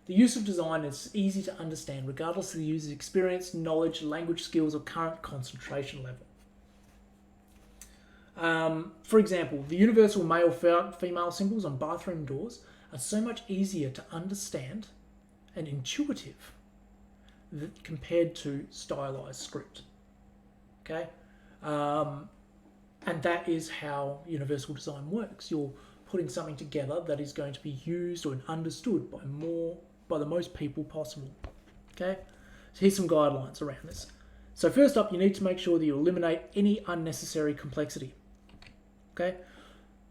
The use of design is easy to understand regardless of the user's experience, knowledge, language skills, or current concentration level. For example, the universal male-female symbols on bathroom doors are so much easier to understand and intuitive compared to stylized script. Okay? And that is how universal design works. You're putting something together that is going to be used or understood by the most people possible. Okay? So here's some guidelines around this. So first up, you need to make sure that you eliminate any unnecessary complexity. Okay?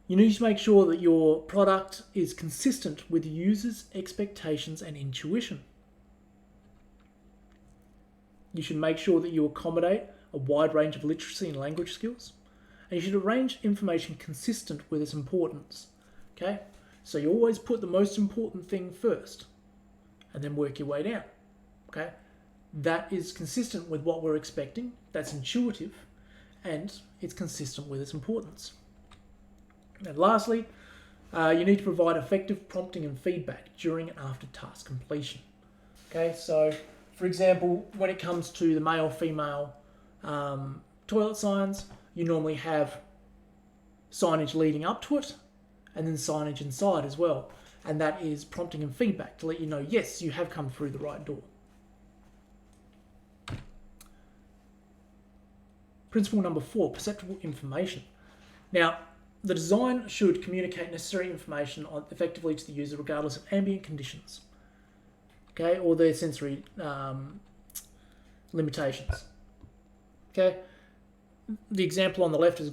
You need to make sure that your product is consistent with users' expectations and intuition. You should make sure that you accommodate a wide range of literacy and language skills. And you should arrange information consistent with its importance. Okay? So you always put the most important thing first and then work your way down. Okay? That is consistent with what we're expecting, that's intuitive, and it's consistent with its importance. And lastly, you need to provide effective prompting and feedback during and after task completion. Okay, so for example, when it comes to the male-female toilet signs, you normally have signage leading up to it and then signage inside as well. And that is prompting and feedback to let you know, yes, you have come through the right door. Principle number 4, perceptible information. Now, the design should communicate necessary information effectively to the user regardless of ambient conditions, okay, or their sensory limitations. Okay, the example on the left is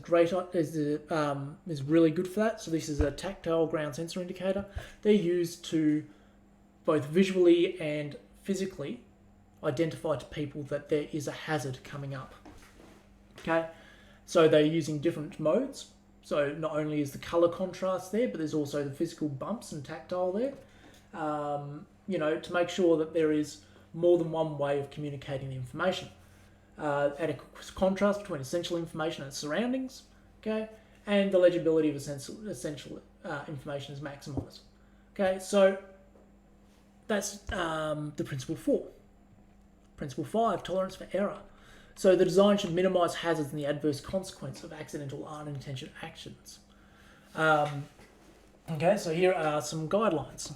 is really good for that. So this is a tactile ground sensor indicator. They're used to both visually and physically identify to people that there is a hazard coming up. Okay, so they're using different modes. So not only is the color contrast there, but there's also the physical bumps and tactile there. You know, to make sure that there is more than one way of communicating the information. Adequate contrast between essential information and its surroundings, okay, and the legibility of essential information is maximised. Okay, so that's the principle 4. Principle 5, tolerance for error. So the design should minimise hazards and the adverse consequence of accidental or unintentional actions. Okay, so here are some guidelines.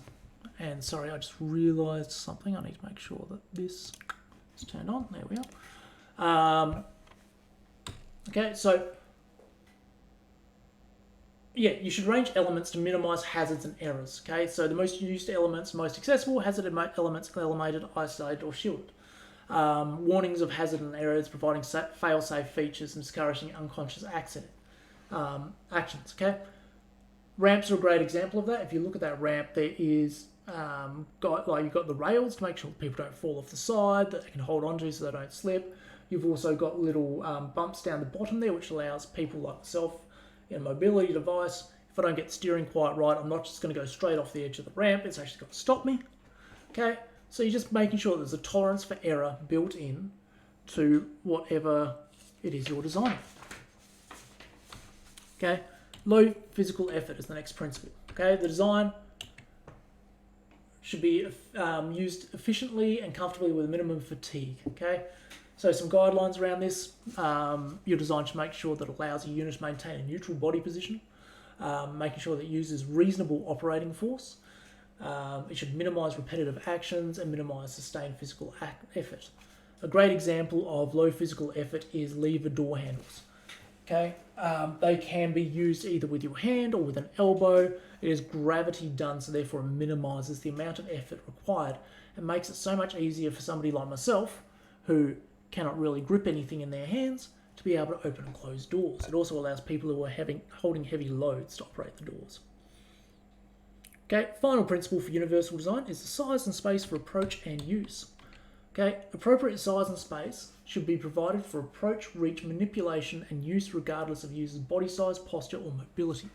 And sorry, I just realised something. I need to make sure that this is turned on. There we are. Okay, so yeah, you should arrange elements to minimise hazards and errors. Okay, so the most used elements, most accessible hazard elements, eliminated, isolated, or shielded. Warnings of hazard and errors, providing fail-safe features and discouraging unconscious actions. Okay, ramps are a great example of that. If you look at that ramp, there is you've got the rails to make sure people don't fall off the side, that they can hold onto so they don't slip. You've also got little bumps down the bottom there, which allows people like myself in a mobility device, if I don't get steering quite right, I'm not just going to go straight off the edge of the ramp. It's actually got to stop me. Okay. So you're just making sure there's a tolerance for error built in to whatever it is you're designing. Okay, low physical effort is the next principle. Okay, the design should be used efficiently and comfortably with a minimum fatigue. Okay, so some guidelines around this. Your design should make sure that it allows a unit to maintain a neutral body position, making sure that it uses reasonable operating force. It should minimise repetitive actions and minimise sustained physical effort. A great example of low physical effort is lever door handles. Okay, they can be used either with your hand or with an elbow. It is gravity done, so therefore it minimises the amount of effort required and makes it so much easier for somebody like myself who cannot really grip anything in their hands to be able to open and close doors. It also allows people who are holding heavy loads to operate the doors. Okay, final principle for universal design is the size and space for approach and use. Okay, appropriate size and space should be provided for approach, reach, manipulation, and use regardless of user's body size, posture, or mobility.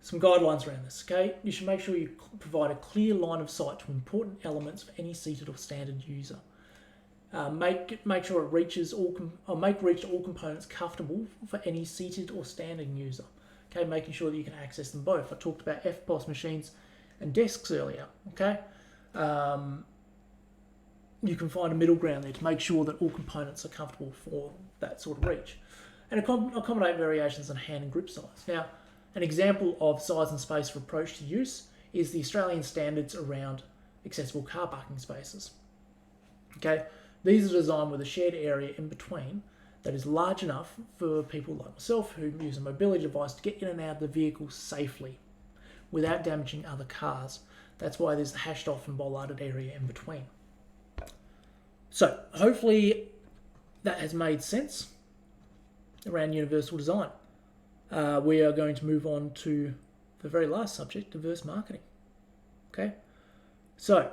Some guidelines around this. Okay, you should make sure you provide a clear line of sight to important elements for any seated or standard user. Make sure it reaches make reach to all components comfortable for any seated or standing user. Okay, making sure that you can access them both. I talked about FPOS machines and desks earlier. Okay, you can find a middle ground there to make sure that all components are comfortable for that sort of reach. and accommodate variations in hand and grip size. Now, an example of size and space for approach to use is the Australian standards around accessible car parking spaces. Okay, these are designed with a shared area in between that is large enough for people like myself who use a mobility device to get in and out of the vehicle safely without damaging other cars. That's why there's the hashed off and bollarded area in between. So hopefully that has made sense around universal design. We are going to move on to the very last subject, diverse marketing. Okay, so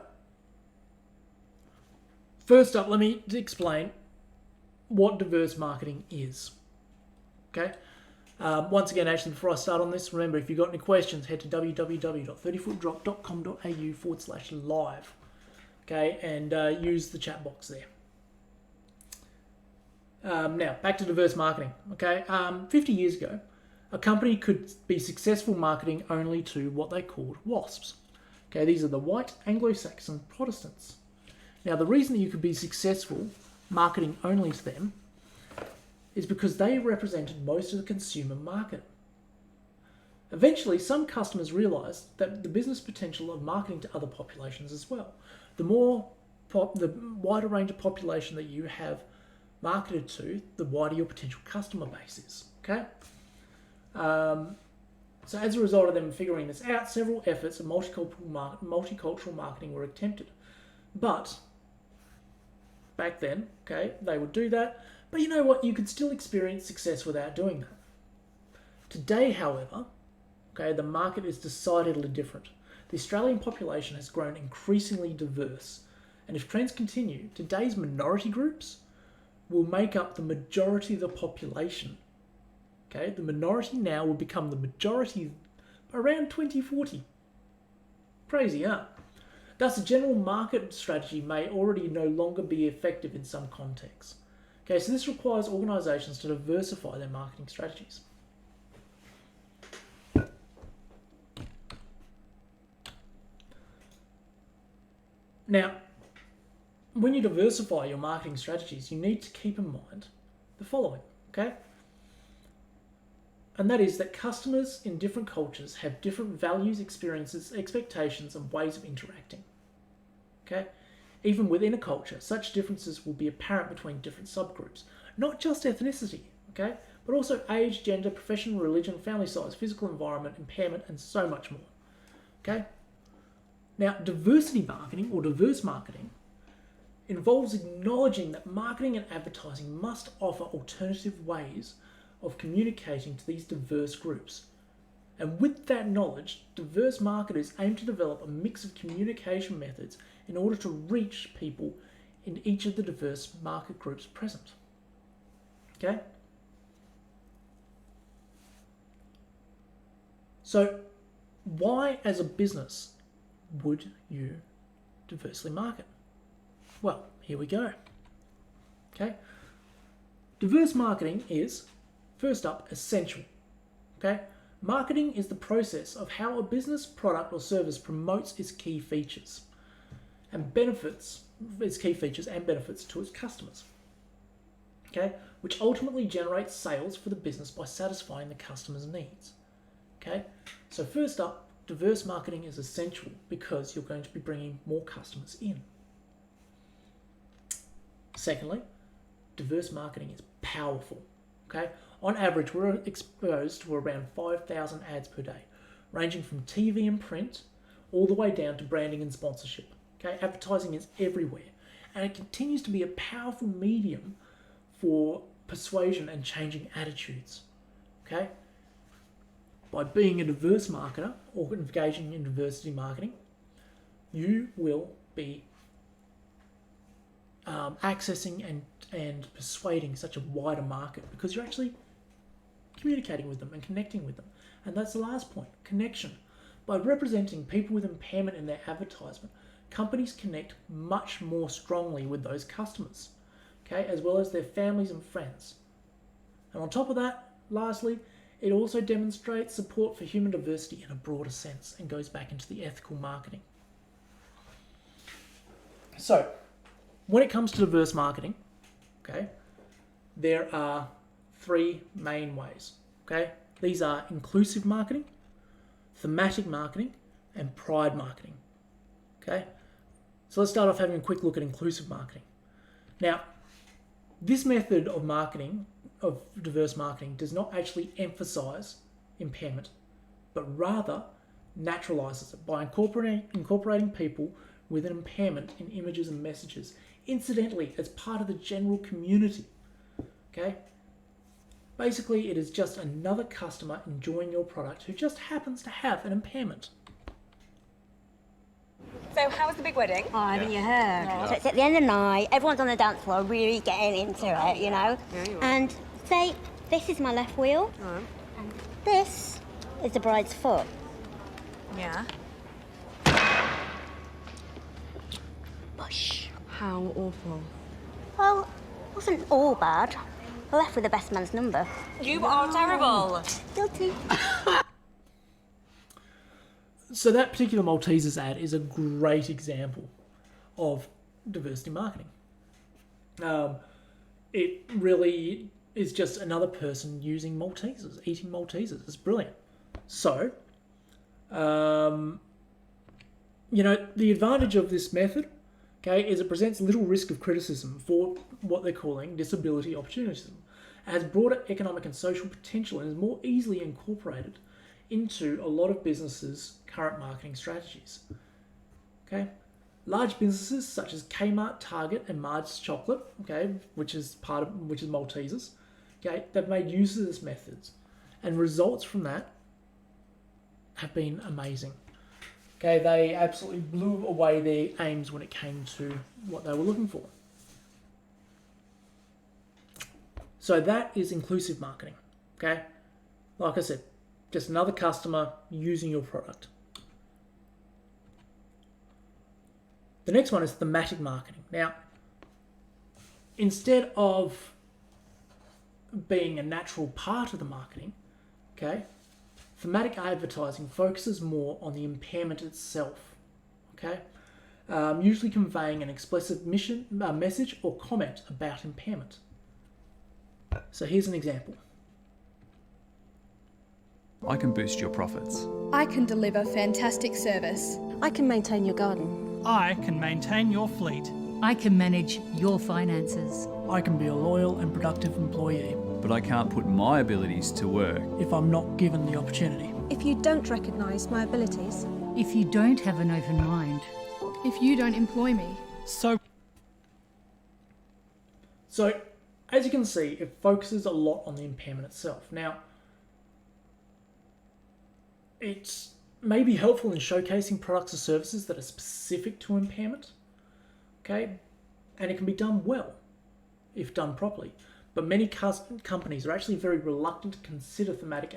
first up, let me explain what diverse marketing is. Okay. Once again, actually, before I start on this, remember, if you've got any questions, head to www.30footdrop.com.au/live. Okay, and use the chat box there. Now, back to diverse marketing. Okay, 50 years ago, a company could be successful marketing only to what they called WASPs. Okay, these are the white Anglo-Saxon Protestants. Now, the reason that you could be successful marketing only to them is because they represented most of the consumer market. Eventually, some customers realised that the business potential of marketing to other populations as well. The wider range of population that you have marketed to, the wider your potential customer base is. Okay. So as a result of them figuring this out, several efforts of multicultural marketing were attempted. But back then, okay, they would do that. But you know what? You could still experience success without doing that. Today, however, okay, the market is decidedly different. The Australian population has grown increasingly diverse. And if trends continue, today's minority groups will make up the majority of the population. Okay, the minority now will become the majority around 2040. Crazy, huh? Thus, a general market strategy may already no longer be effective in some contexts. Okay, so this requires organisations to diversify their marketing strategies. Now, when you diversify your marketing strategies, you need to keep in mind the following, okay? And that is that customers in different cultures have different values, experiences, expectations, and ways of interacting. Okay? Even within a culture, such differences will be apparent between different subgroups. Not just ethnicity, okay? But also age, gender, profession, religion, family size, physical environment, impairment, and so much more. Okay? Now, diversity marketing or diverse marketing involves acknowledging that marketing and advertising must offer alternative ways of communicating to these diverse groups. And with that knowledge, diverse marketers aim to develop a mix of communication methods in order to reach people in each of the diverse market groups present. Okay? So, why as a business would you diversely market? Well, here we go. Okay? Diverse marketing is, first up, essential. Okay? Marketing is the process of how a business, product, or service promotes its key features and benefits to its customers. Okay? Which ultimately generates sales for the business by satisfying the customer's needs. Okay? So first up, diverse marketing is essential because you're going to be bringing more customers in. Secondly, diverse marketing is powerful. Okay? On average, we're exposed to around 5,000 ads per day, ranging from TV and print all the way down to branding and sponsorship. Okay? Advertising is everywhere, and it continues to be a powerful medium for persuasion and changing attitudes. Okay? By being a diverse marketer or engaging in diversity marketing, you will be accessing and persuading such a wider market because you're actually communicating with them and connecting with them. And that's the last point, connection. By representing people with impairment in their advertisement, companies connect much more strongly with those customers, okay, as well as their families and friends. And on top of that, lastly, it also demonstrates support for human diversity in a broader sense and goes back into the ethical marketing. So, when it comes to diverse marketing, okay, there are three main ways. Okay, these are inclusive marketing, thematic marketing, and pride marketing. Okay, so let's start off having a quick look at inclusive marketing. Now, this method of marketing, of diverse marketing, does not actually emphasize impairment, but rather naturalizes it by incorporating people with an impairment in images and messages, incidentally, as part of the general community. Okay? Basically, it is just another customer enjoying your product who just happens to have an impairment. So how was the big wedding? Oh, haven't you heard? So it's at the end of the night, everyone's on the dance floor really getting into it, you know? Yeah, you are. And say, this is my left wheel, and this is the bride's foot. Yeah. Bush. How awful. Well, it wasn't all bad. I left with the best man's number. You are terrible. Guilty. So that particular Maltesers ad is a great example of diversity marketing. It really is just another person using Maltesers, eating Maltesers. It's brilliant. So, the advantage of this method, okay, is it presents little risk of criticism for what they're calling disability opportunism. It has broader economic and social potential and is more easily incorporated into a lot of businesses' current marketing strategies. Okay, large businesses such as Kmart, Target, and Mars Chocolate, okay, which is Maltesers, okay, they've made use of this methods, and results from that have been amazing. Okay, they absolutely blew away their aims when it came to what they were looking for. So that is inclusive marketing. Okay, like I said, just another customer using your product. The next one is thematic marketing. Now, instead of being a natural part of the marketing, okay, thematic advertising focuses more on the impairment itself, okay, usually conveying an explicit message or comment about impairment. So here's an example. I can boost your profits. I can deliver fantastic service. I can maintain your garden. I can maintain your fleet. I can manage your finances. I can be a loyal and productive employee But I can't put my abilities to work. if I'm not given the opportunity. If you don't recognise my abilities, If you don't have an open mind, If you don't employ me, So So, as you can see, it focuses a lot on the impairment itself. Now, it's maybe helpful in showcasing products or services that are specific to impairment, okay? And it can be done well, if done properly. But many companies are actually very reluctant to consider thematic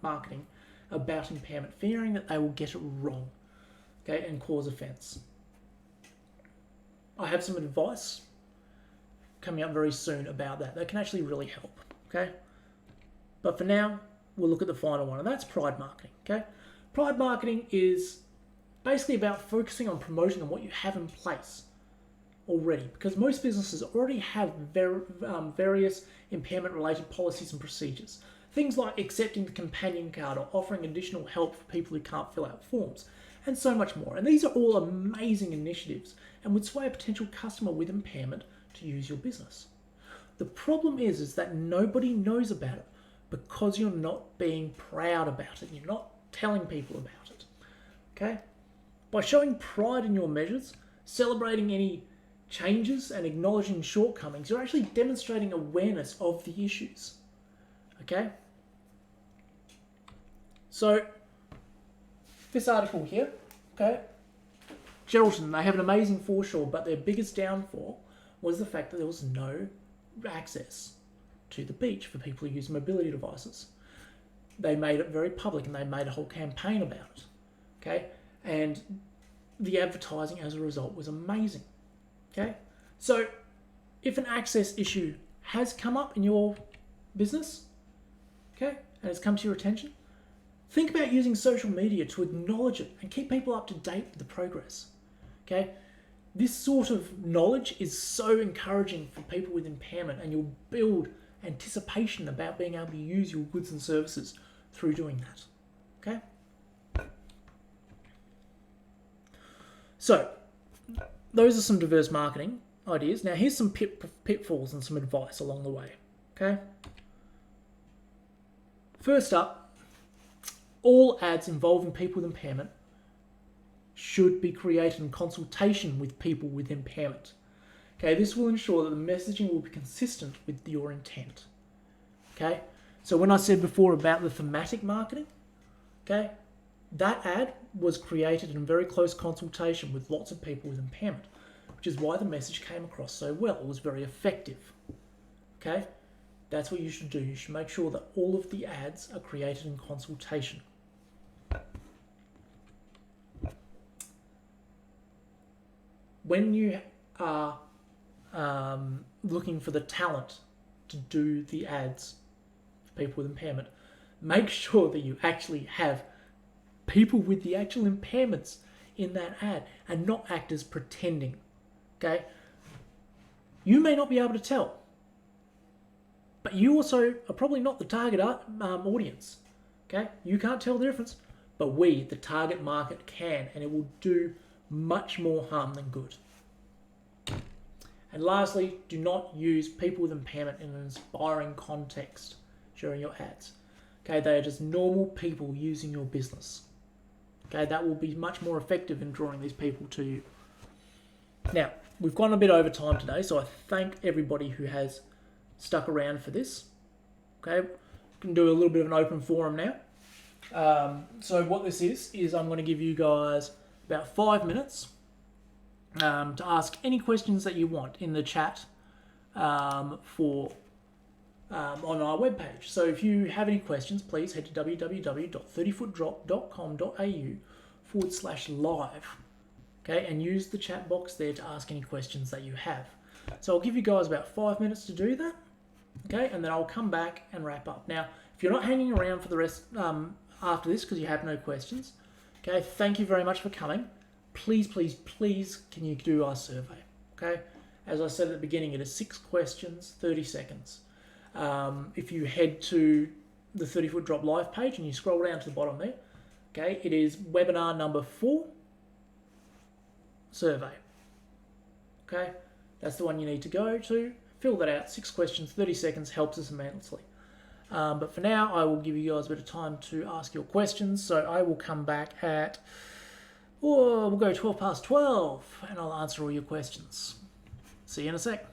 marketing about impairment, fearing that they will get it wrong, okay, and cause offence. I have some advice coming up very soon about that can actually really help, okay? But for now, we'll look at the final one, and that's pride marketing, okay? Pride marketing is basically about focusing on promoting on what you have in place already, because most businesses already have various impairment-related policies and procedures. Things like accepting the companion card or offering additional help for people who can't fill out forms, and so much more. And these are all amazing initiatives and would sway a potential customer with impairment to use your business. The problem is that nobody knows about it because you're not being proud about it. You're not telling people about it, okay? By showing pride in your measures, celebrating any changes and acknowledging shortcomings, you're actually demonstrating awareness of the issues, okay? So, this article here, okay, Geraldton, they have an amazing foreshore, but their biggest downfall was the fact that there was no access to the beach for people who use mobility devices. They made it very public and they made a whole campaign about it, okay? And the advertising as a result was amazing, okay? So if an access issue has come up in your business, okay, and it's come to your attention, think about using social media to acknowledge it and keep people up to date with the progress, okay? This sort of knowledge is so encouraging for people with impairment, and you'll build anticipation about being able to use your goods and services through doing that. Okay? So, those are some diverse marketing ideas. Now, here's some pitfalls and some advice along the way. Okay? First up, all ads involving people with impairment should be created in consultation with people with impairment. Okay, this will ensure that the messaging will be consistent with your intent. Okay, so when I said before about the thematic marketing, okay, that ad was created in very close consultation with lots of people with impairment, which is why the message came across so well. It was very effective. Okay, that's what you should do. You should make sure that all of the ads are created in consultation. When you are looking for the talent to do the ads for people with impairment, make sure that you actually have people with the actual impairments in that ad and not actors pretending. Okay? You may not be able to tell, but you also are probably not the target audience. Okay? You can't tell the difference, but we, the target market, can, and it will do much more harm than good. And lastly, do not use people with impairment in an inspiring context during your ads. Okay, they are just normal people using your business. Okay, that will be much more effective in drawing these people to you. Now, we've gone a bit over time today, so I thank everybody who has stuck around for this. Okay, we can do a little bit of an open forum now. So what this is I'm going to give you guys about 5 minutes to ask any questions that you want in the chat on our webpage. So if you have any questions, please head to www.30footdrop.com.au/live, okay, and use the chat box there to ask any questions that you have. So I'll give you guys about 5 minutes to do that, okay, and then I'll come back and wrap up. Now, if you're not hanging around for the rest after this because you have no questions, okay, thank you very much for coming. Please, please, please, can you do our survey? Okay, as I said at the beginning, it is 6 questions, 30 seconds. If you head to the 30 Foot Drop live page and you scroll down to the bottom there, okay, it is webinar number 4, survey. Okay, that's the one you need to go to. Fill that out, 6 questions, 30 seconds, helps us immensely. But for now, I will give you guys a bit of time to ask your questions. So I will come back at, we'll go 12 past 12 and I'll answer all your questions. See you in a sec.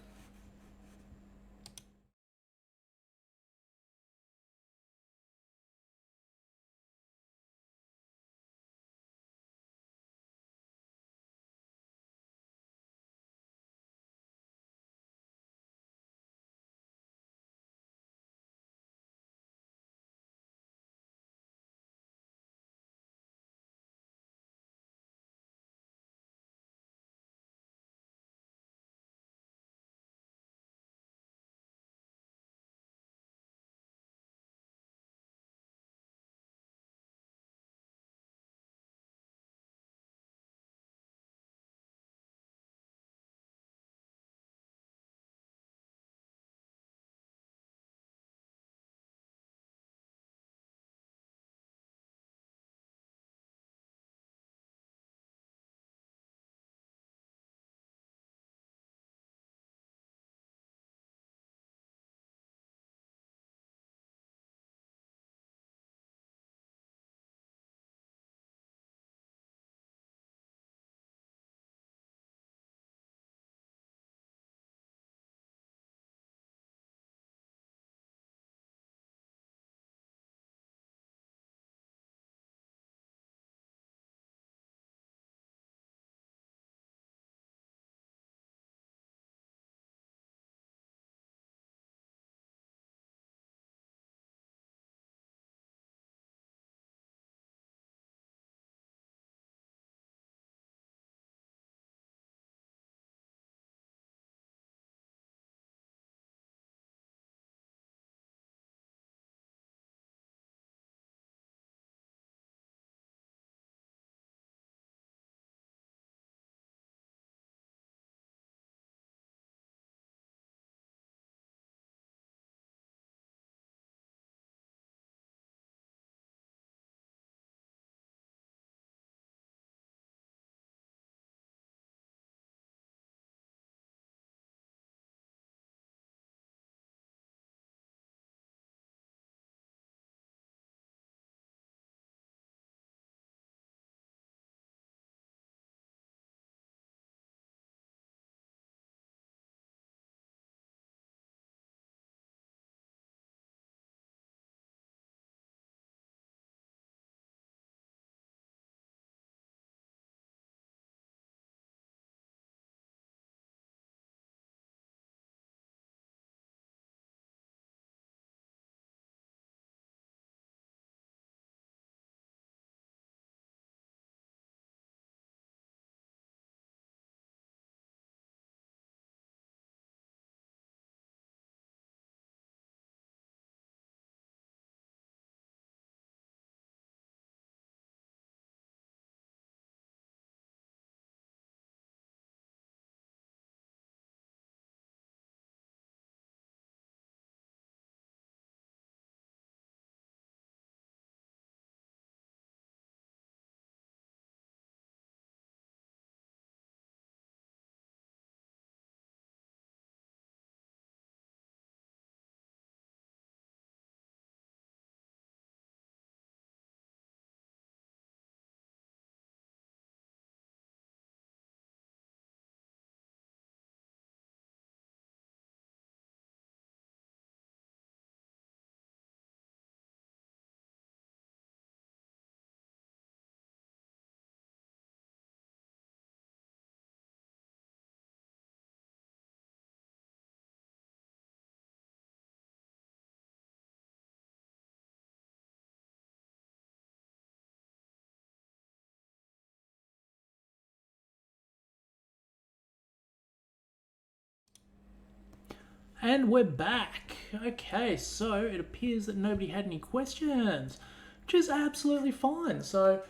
And we're back. Okay, so it appears that nobody had any questions, which is absolutely fine. So,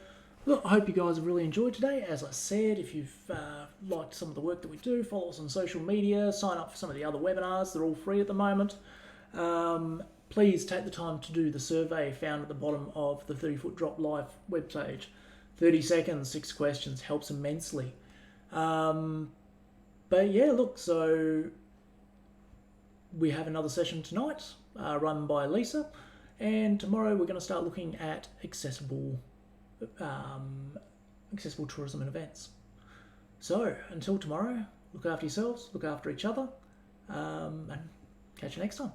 look, I hope you guys have really enjoyed today. As I said, if you've liked some of the work that we do, follow us on social media, sign up for some of the other webinars. They're all free at the moment. Please take the time to do the survey found at the bottom of the 30 Foot Drop Live webpage. 30 seconds, 6 questions, helps immensely. But yeah, look, so we have another session tonight run by Lisa, and tomorrow we're going to start looking at accessible tourism and events. So until tomorrow, look after yourselves, look after each other, and catch you next time.